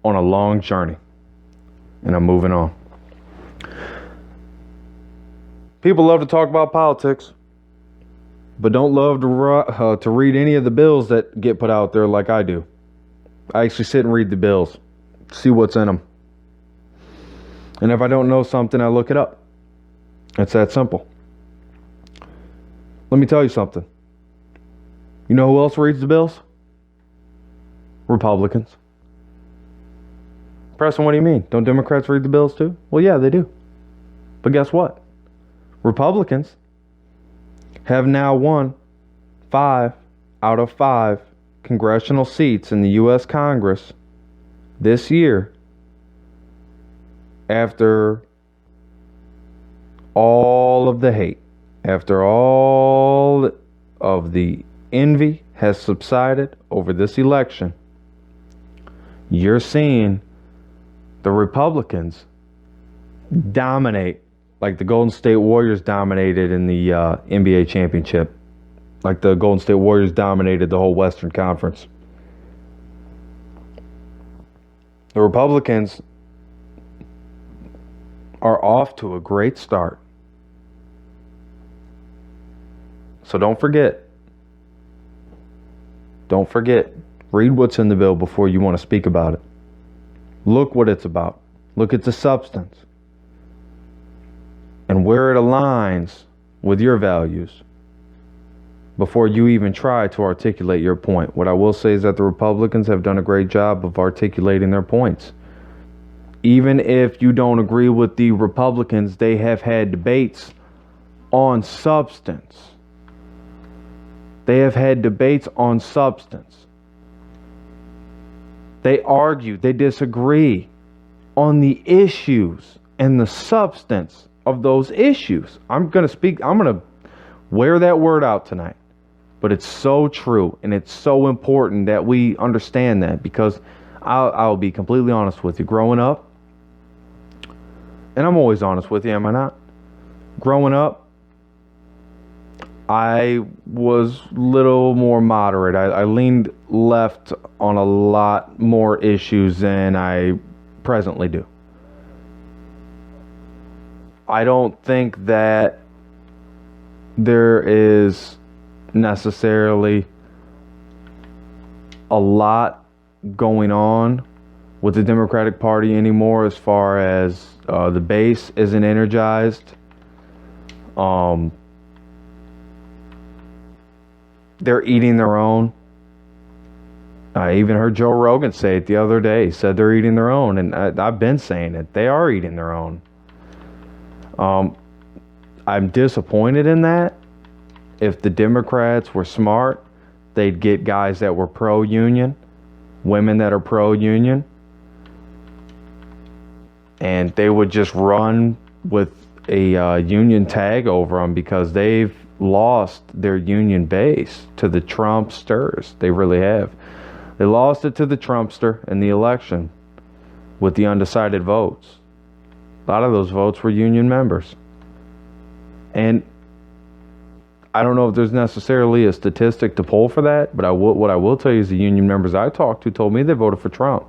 Speaker 1: on a long journey. And I'm moving on. People love to talk about politics, but don't love to read any of the bills that get put out there like I do. I actually sit and read the bills, see what's in them. And if I don't know something, I look it up. It's that simple. Let me tell you something. You know who else reads the bills? Republicans. Preston, what do you mean? Don't Democrats read the bills too? Well, yeah, they do. But guess what? Republicans have now won 5 out of 5 congressional seats in the U.S. Congress this year after all of the hate, after all of the envy has subsided over this election. You're seeing the Republicans dominate like the Golden State Warriors dominated in the NBA championship. Like the Golden State Warriors dominated the whole Western Conference. The Republicans are off to a great start. So don't forget. Don't forget. Read what's in the bill before you want to speak about it. Look what it's about. Look at the substance. And where it aligns with your values. before you even try to articulate your point. What I will say is that the Republicans have done a great job of articulating their points. Even if you don't agree with the Republicans, they have had debates on substance. They have had debates on substance. They argue, they disagree on the issues and the substance of those issues. I'm going to wear that word out tonight. But it's so true, and it's so important that we understand that, because I'll be completely honest with you. Growing up, and I'm always honest with you, am I not? Growing up, I was a little more moderate. I leaned left on a lot more issues than I presently do. I don't think that there is necessarily a lot going on with the Democratic Party anymore, as far as the base isn't energized. They're eating their own. I even heard Joe Rogan say it the other day. He said they're eating their own, and I've been saying it. They are eating their own. I'm disappointed in that. If the Democrats were smart, they'd get guys that were pro-union, women that are pro-union, and they would just run with a union tag over them, because they've lost their union base to the Trumpsters. They really have. They lost it to the Trumpster in the election with the undecided votes. A lot of those votes were union members. And I don't know if there's necessarily a statistic to pull for that, but what I will tell you is the union members I talked to told me they voted for Trump.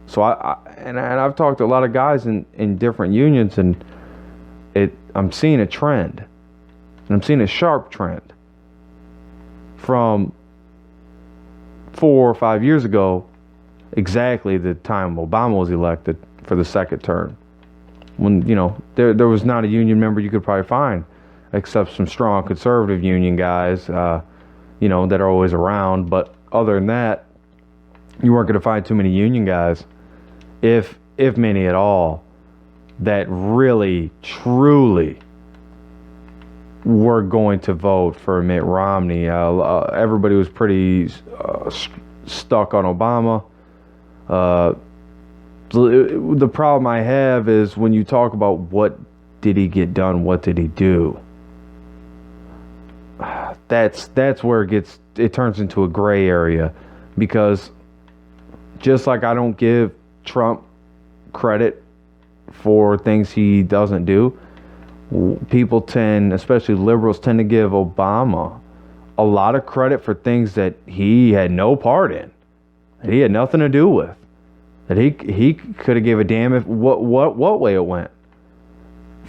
Speaker 1: So I've talked to a lot of guys in different unions, and I'm seeing a trend, and I'm seeing a sharp trend from 4 or 5 years ago, exactly the time Obama was elected for the second term, when there was not a union member you could probably find, except some strong conservative union guys, that are always around. But other than that, you weren't going to find too many union guys, if many at all, that really, truly were going to vote for Mitt Romney. Everybody was pretty stuck on Obama. The problem I have is when you talk about what did he get done, what did he do, that's where it turns into a gray area, because just like I don't give Trump credit for things he doesn't do, people tend, especially liberals, tend to give Obama a lot of credit for things that he had no part in, that he had nothing to do with, that he could have gave a damn if what way it went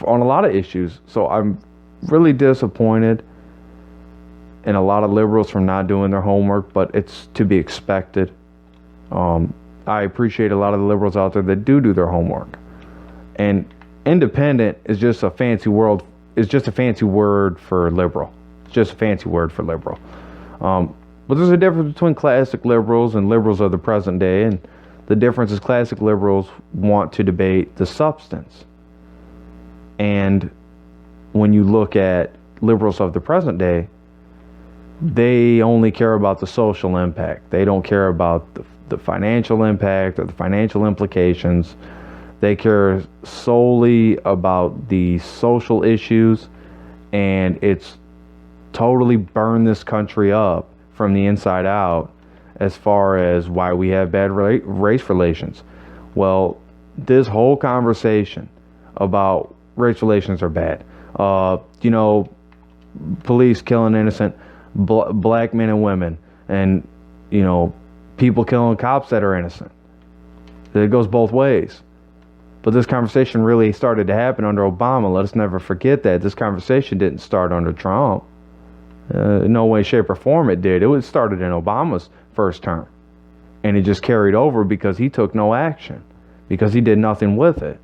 Speaker 1: on a lot of issues. So I'm really disappointed in a lot of liberals from not doing their homework, but it's to be expected. I appreciate a lot of the liberals out there that do their homework. And independent is just a fancy word for liberal. It's just a fancy word for liberal. But there's a difference between classic liberals and liberals of the present day, and the difference is classic liberals want to debate the substance. And when you look at liberals of the present day, they only care about the social impact. They don't care about the financial impact or the financial implications. They care solely about the social issues, and it's totally burned this country up from the inside out as far as why we have bad race relations. Well, this whole conversation about race relations are bad. Police killing innocent black men and women, and people killing cops that are innocent. It goes both ways. But this conversation really started to happen under Obama. Let us never forget that. This conversation didn't start under Trump. In no way, shape, or form it did. It was started in Obama's first term. And it just carried over because he took no action, because he did nothing with it.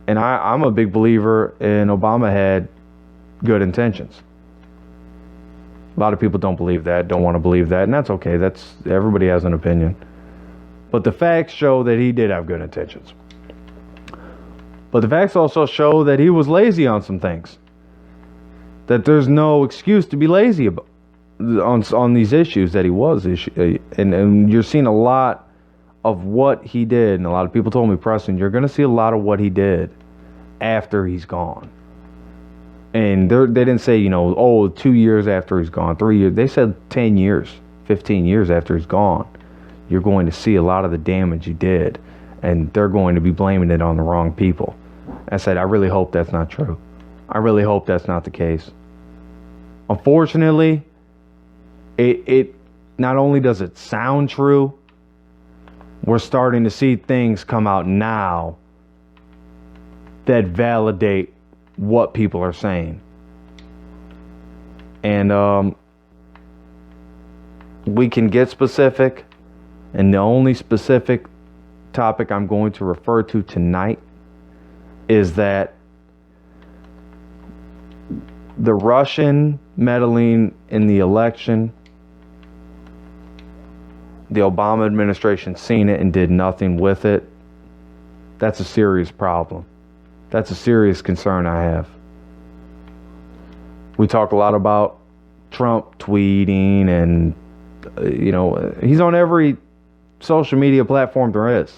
Speaker 1: And I'm a big believer in Obama had good intentions. A lot of people don't believe that, don't want to believe that, and that's okay. Everybody has an opinion. But the facts show that he did have good intentions. But the facts also show that he was lazy on some things. That there's no excuse to be lazy about on these issues that he was. And you're seeing a lot of what he did. And a lot of people told me, Preston, you're going to see a lot of what he did after he's gone. And they didn't say, 2 years after he's gone, 3 years. They said 10 years, 15 years after he's gone. You're going to see a lot of the damage he did. And they're going to be blaming it on the wrong people. I said, I really hope that's not true. I really hope that's not the case. Unfortunately, it not only does it sound true, we're starting to see things come out now that validate what people are saying. And we can get specific, and the only specific topic I'm going to refer to tonight is that the Russian meddling in the election, the Obama administration seen it and did nothing with it. That's a serious problem. That's a serious concern I have. We talk a lot about Trump tweeting and, he's on every social media platform there is.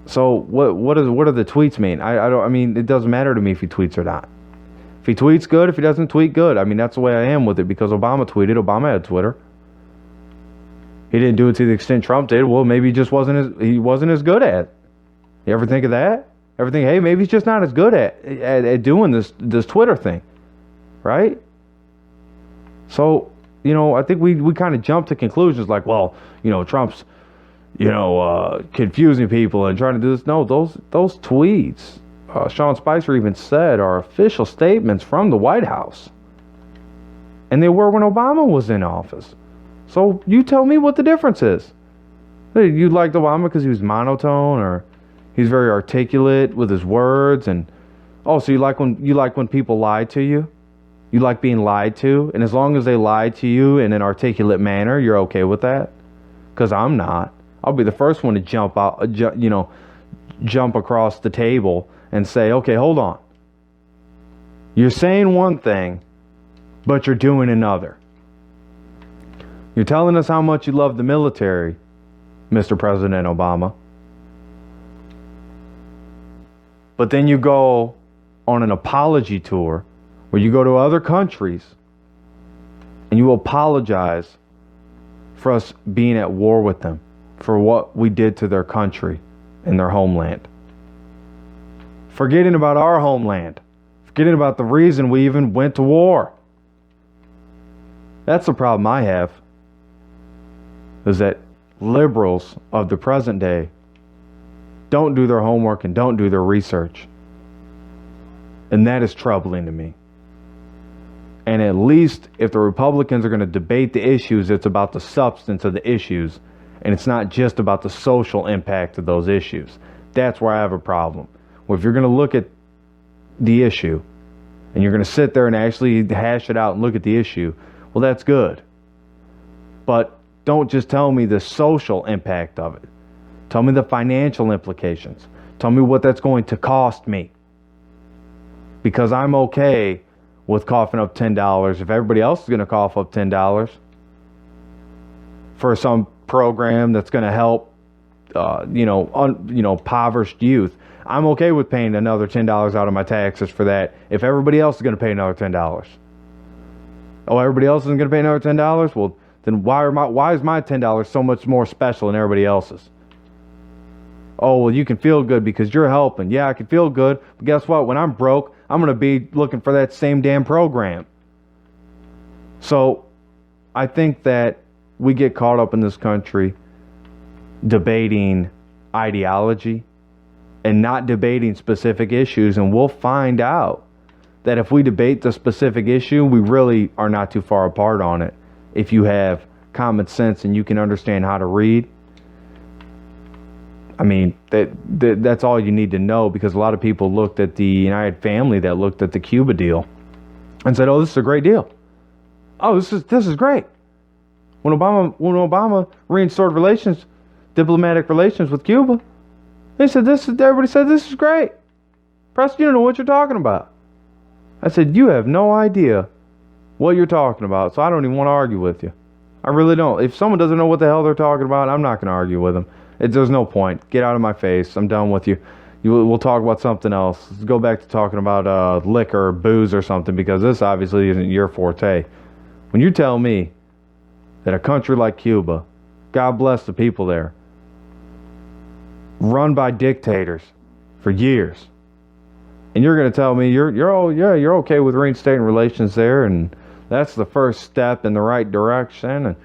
Speaker 1: So what are the tweets mean? I mean, it doesn't matter to me if he tweets or not. If he tweets, good. If he doesn't tweet, good. I mean, that's the way I am with it, because Obama tweeted. Obama had Twitter. He didn't do it to the extent Trump did. Well, maybe he just wasn't as good at it. You ever think of that? Ever think, hey, maybe he's just not as good at doing this Twitter thing, right? So, I think we kind of jump to conclusions like, well, Trump's confusing people and trying to do this. No, those tweets, Sean Spicer even said, are official statements from the White House. And they were when Obama was in office. So you tell me what the difference is. You liked Obama because he was monotone, or he's very articulate with his words, and so you like when people lie to you? You like being lied to? And as long as they lie to you in an articulate manner, you're okay with that? Because I'm not. I'll be the first one to jump across the table and say, okay, hold on. You're saying one thing, but you're doing another. You're telling us how much you love the military, Mr. President Obama. But then you go on an apology tour where you go to other countries and you apologize for us being at war with them, for what we did to their country and their homeland. Forgetting about our homeland. Forgetting about the reason we even went to war. That's the problem I have. Is that liberals of the present day don't do their homework and don't do their research. And that is troubling to me. And at least if the Republicans are going to debate the issues, it's about the substance of the issues. And it's not just about the social impact of those issues. That's where I have a problem. Well, if you're going to look at the issue and you're going to sit there and actually hash it out and look at the issue, well, that's good. But don't just tell me the social impact of it. Tell me the financial implications. Tell me what that's going to cost me. Because I'm okay with coughing up $10 if everybody else is going to cough up $10 for some program that's going to help, impoverished youth. I'm okay with paying another $10 out of my taxes for that if everybody else is going to pay another $10. Oh, everybody else isn't going to pay another $10? Well, then why is my $10 so much more special than everybody else's? Oh, well, you can feel good because you're helping. Yeah, I can feel good, but guess what? When I'm broke, I'm going to be looking for that same damn program. So I think that we get caught up in this country debating ideology and not debating specific issues, and we'll find out that if we debate the specific issue, we really are not too far apart on it. If you have common sense and you can understand how to read, I mean, that's all you need to know, because a lot of people looked at the United Family that looked at the Cuba deal and said, oh, this is a great deal. Oh, this is great. When Obama reinstored diplomatic relations with Cuba, everybody said this is great. Preston, you don't know what you're talking about. I said, you have no idea what you're talking about, so I don't even want to argue with you. I really don't. If someone doesn't know what the hell they're talking about, I'm not going to argue with them. There's no point. Get out of my face. I'm done with you. We'll talk about something else. Let's go back to talking about liquor or booze or something, because this obviously isn't your forte. When you tell me that a country like Cuba, God bless the people there, run by dictators for years, and you're going to tell me you're okay with reinstating relations there, and that's the first step in the right direction. And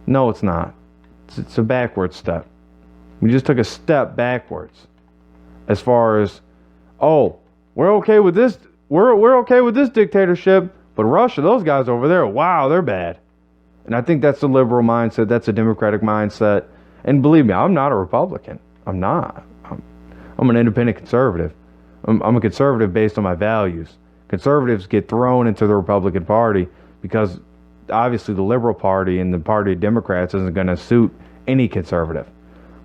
Speaker 1: no, it's not. It's a backward step. We just took a step backwards as far as, oh, we're okay with this. We're okay with this dictatorship, but Russia, those guys over there, wow, they're bad. And I think that's a liberal mindset. That's a democratic mindset. And believe me, I'm not a Republican. I'm not. I'm an independent conservative. I'm a conservative based on my values. Conservatives get thrown into the Republican Party because obviously the Liberal Party and the Party of Democrats isn't going to suit any conservative.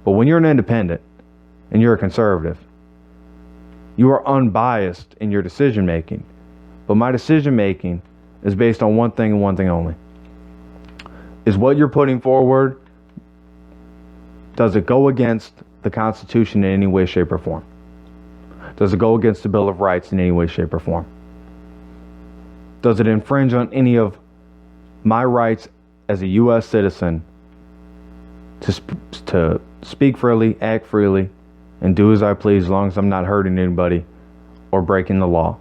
Speaker 1: But when you're an independent and you're a conservative, you are unbiased in your decision making. But my decision making is based on one thing and one thing only. Is what you're putting forward, does it go against the Constitution in any way, shape, or form? Does it go against the Bill of Rights in any way, shape, or form? Does it infringe on any of my rights as a U.S. citizen to speak freely, act freely, and do as I please as long as I'm not hurting anybody or breaking the law?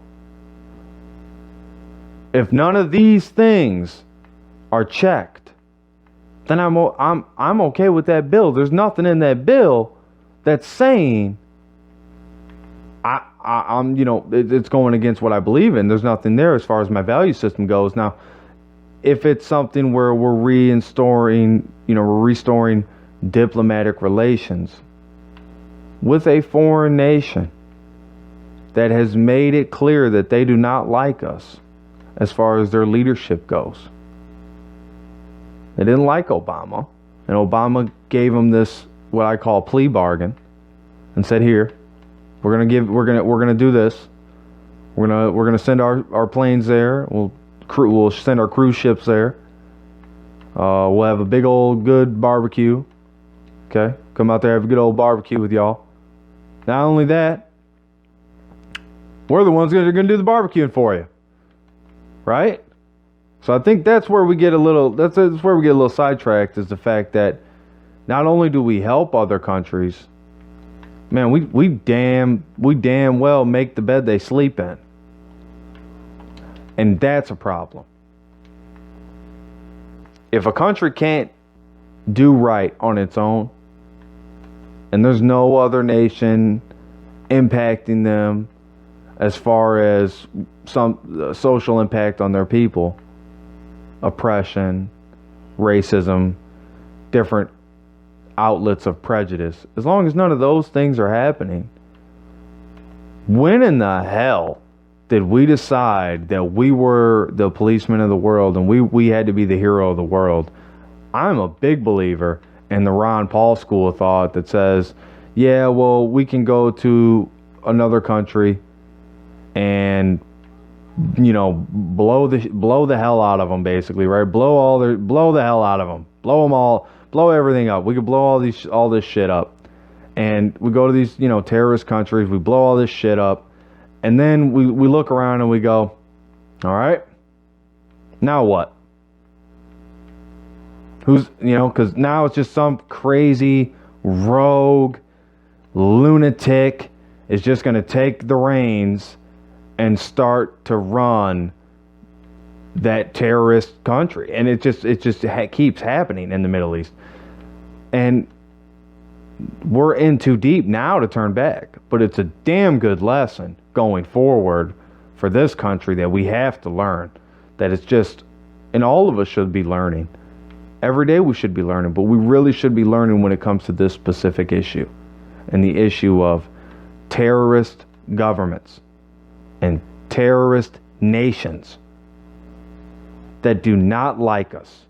Speaker 1: If none of these things are checked, then I'm okay with that bill. There's nothing in that bill that's saying I'm it's going against what I believe in. There's nothing there as far as my value system goes. Now, if it's something where we're restoring diplomatic relations with a foreign nation that has made it clear that they do not like us as far as their leadership goes. They didn't like Obama, and Obama gave them this, what I call, plea bargain, and said, "Here, we're gonna do this. We're gonna send our planes there. We'll send our cruise ships there. We'll have a big old good barbecue. Okay, come out there, have a good old barbecue with y'all. Not only that, we're the ones that are gonna do the barbecuing for you, right?" So I think that's where we get a little sidetracked, is the fact that not only do we help other countries, man, we damn well make the bed they sleep in. And that's a problem. If a country can't do right on its own, and there's no other nation impacting them as far as some social impact on their people, oppression, racism, different outlets of prejudice, as long as none of those things are happening, when in the hell did we decide that we were the policeman of the world and we had to be the hero of the world? I'm a big believer in the Ron Paul school of thought that says, yeah, well, we can go to another country and blow the hell out of them, basically, right? Blow the hell out of them, blow them all, blow everything up. We could blow all this shit up, and we go to these terrorist countries, we blow all this shit up, and then we look around and we go, all right, now what? Because now it's just some crazy rogue lunatic is just going to take the reins and start to run that terrorist country. And it just keeps happening in the Middle East. And we're in too deep now to turn back. But it's a damn good lesson going forward for this country that we have to learn. That it's just, and all of us should be learning. Every day we should be learning, but we really should be learning when it comes to this specific issue. And the issue of terrorist governments and terrorist nations that do not like us,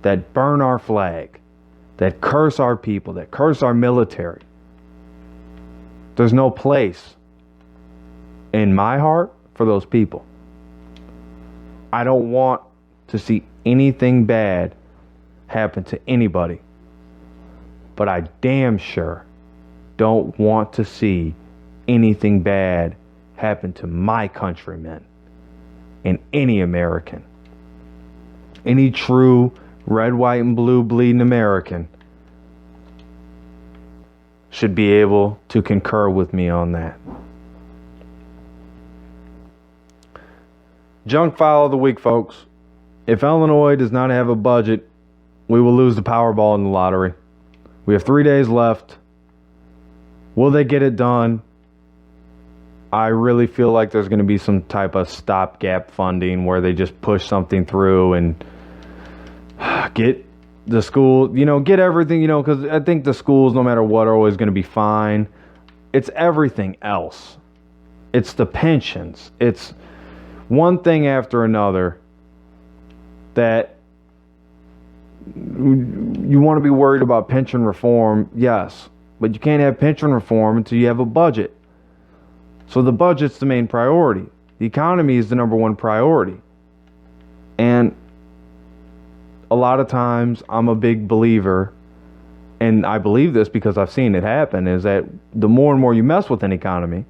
Speaker 1: that burn our flag, that curse our people, that curse our military. There's no place in my heart for those people. I don't want to see anything bad happen to anybody. But I damn sure don't want to see anything bad happen to my countrymen and any American. Any true red, white, and blue bleeding American should be able to concur with me on that. Junk file of the week, folks. If Illinois does not have a budget, we will lose the Powerball in the lottery. We have 3 days left. Will they get it done? I really feel like there's going to be some type of stopgap funding where they just push something through and get the school, get everything, because I think the schools, no matter what, are always going to be fine. It's everything else. It's the pensions. It's one thing after another that you want to be worried about pension reform, yes, but you can't have pension reform until you have a budget. So the budget's the main priority. The economy is the number one priority. And a lot of times I'm a big believer, and I believe this because I've seen it happen, is that the more and more you mess with an economy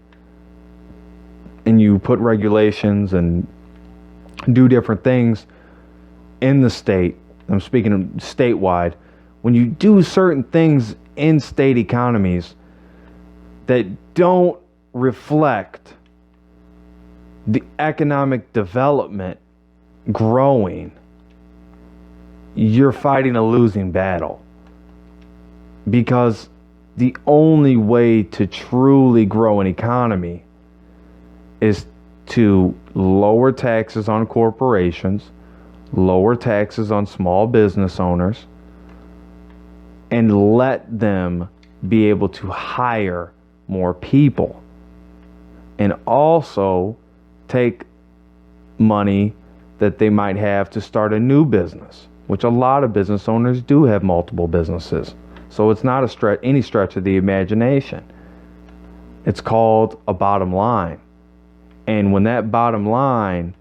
Speaker 1: and you put regulations and do different things in the state, I'm speaking of statewide, when you do certain things in state economies that don't reflect the economic development growing, you're fighting a losing battle. Because the only way to truly grow an economy is to lower taxes on corporations, lower taxes on small business owners, and let them be able to hire more people. And also take money that they might have to start a new business, which a lot of business owners do have multiple businesses. So it's not any stretch of the imagination. It's called a bottom line. And when that bottom line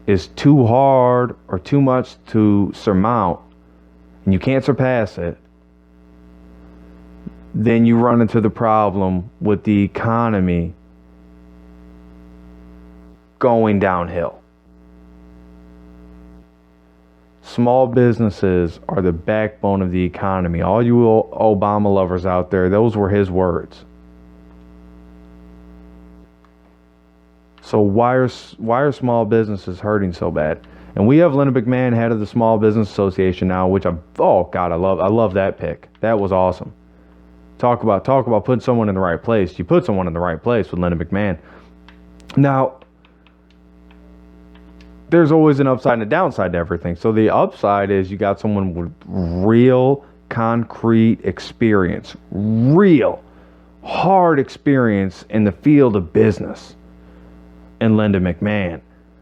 Speaker 1: is too hard or too much to surmount, and you can't surpass it, then you run into the problem with the economy going downhill. Small businesses are the backbone of the economy. All you Obama lovers out there, those were his words. So why are small businesses hurting so bad? And we have Linda McMahon, head of the Small Business Association now, which I love that pick. That was awesome. Talk about putting someone in the right place. You put someone in the right place with Linda McMahon. Now, there's always an upside and a downside to everything. So the upside is you got someone with real concrete experience, real hard experience in the field of business, and Linda McMahon,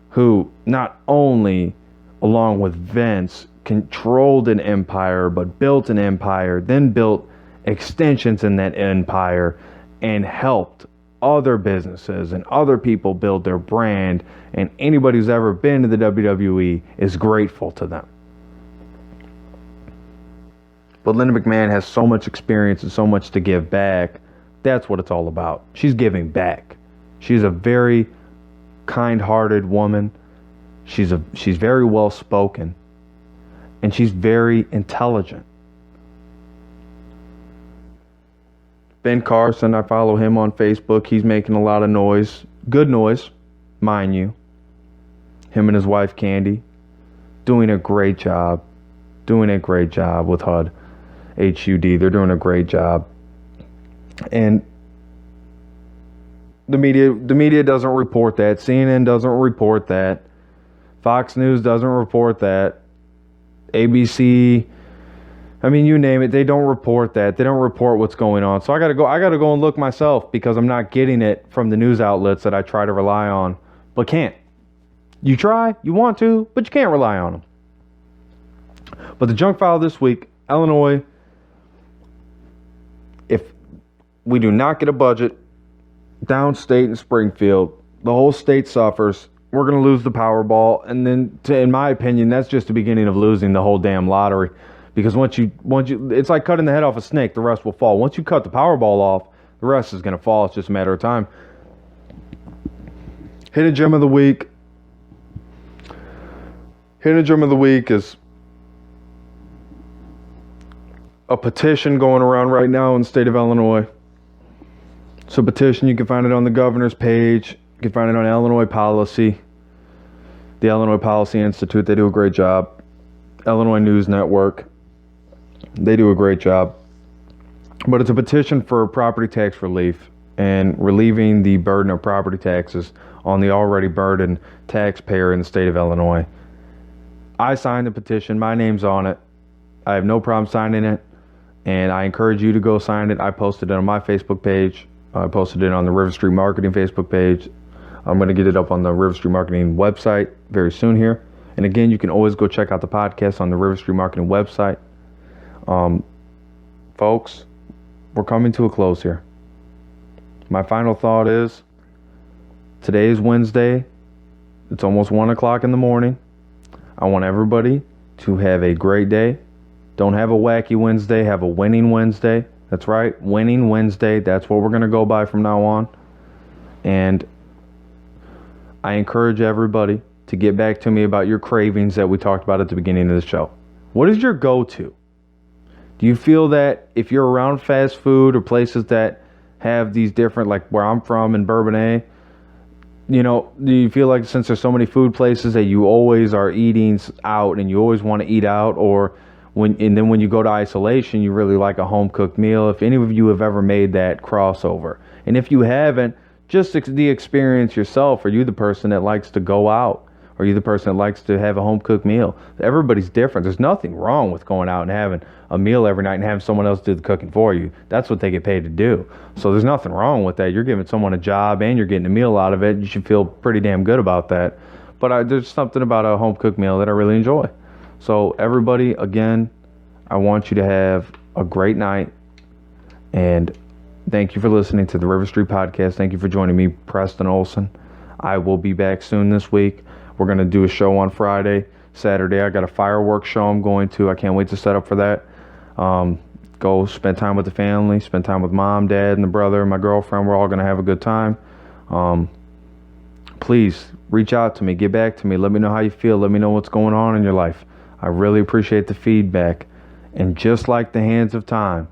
Speaker 1: who not only, along with Vince, controlled an empire, but built an empire, then built extensions in that empire, and helped other businesses and other people build their brand, and anybody who's ever been to the WWE is grateful to them. But Linda McMahon has so much experience and so much to give back. That's what it's all about. She's giving back. She's a very kind-hearted woman. She's very well spoken, and she's very intelligent. Ben Carson, I follow him on Facebook. He's making a lot of noise. Good noise, mind you. Him and his wife, Candy, doing a great job. Doing a great job with HUD. HUD. They're doing a great job. And the media doesn't report that. CNN doesn't report that. Fox News doesn't report that. ABC, I mean, you name it, they don't report that. They don't report what's going on. So I gotta go and look myself, because I'm not getting it from the news outlets that I try to rely on, but can't. You try, you want to, but you can't rely on them. But the junk file this week, Illinois, if we do not get a budget, downstate in Springfield, the whole state suffers. We're going to lose the Powerball. And then, in my opinion, that's just the beginning of losing the whole damn lottery. Because once you, it's like cutting the head off a snake, the rest will fall. Once you cut the Powerball off, the rest is going to fall. It's just a matter of time. Hidden gem of the week. Hidden gem of the week is a petition going around right now in the state of Illinois. It's a petition. You can find it on the governor's page. You can find it on Illinois Policy. The Illinois Policy Institute, they do a great job. Illinois News Network, they do a great job. But it's a petition for property tax relief and relieving the burden of property taxes on the already burdened taxpayer in the state of Illinois. I signed the petition. My name's on it. I have no problem signing it. And I encourage you to go sign it. I posted it on my Facebook page. I posted it on the River Street Marketing Facebook page. I'm going to get it up on the River Street Marketing website very soon here. And again, you can always go check out the podcast on the River Street Marketing website. Folks, we're coming to a close here. My final thought is, today is Wednesday. It's almost 1 o'clock in the morning. I want everybody to have a great day. Don't have a wacky Wednesday. Have a winning Wednesday. That's right. Winning Wednesday. That's what we're going to go by from now on. And I encourage everybody to get back to me about your cravings that we talked about at the beginning of the show. What is your go-to? Do you feel that if you're around fast food or places that have these different, like where I'm from in Bourbonnais, you know, do you feel like since there's so many food places that you always are eating out and you always want to eat out, or then when you go to isolation, you really like a home cooked meal? If any of you have ever made that crossover, and if you haven't, just the experience yourself. Are you the person that likes to go out? Are you the person that likes to have a home cooked meal? Everybody's different. There's nothing wrong with going out and having a meal every night and having someone else do the cooking for you. That's what they get paid to do. So there's nothing wrong with that. You're giving someone a job and you're getting a meal out of it. You should feel pretty damn good about that. But there's something about a home cooked meal that I really enjoy. So everybody, again, I want you to have a great night. And thank you for listening to the River Street Podcast. Thank you for joining me, Preston Olson. I will be back soon this week. We're going to do a show on Friday. Saturday, I got a fireworks show I'm going to. I can't wait to set up for that. Go spend time with the family, spend time with mom, dad, and the brother, and my girlfriend. We're all going to have a good time. Please reach out to me. Get back to me. Let me know how you feel. Let me know what's going on in your life. I really appreciate the feedback. And just like the hands of time,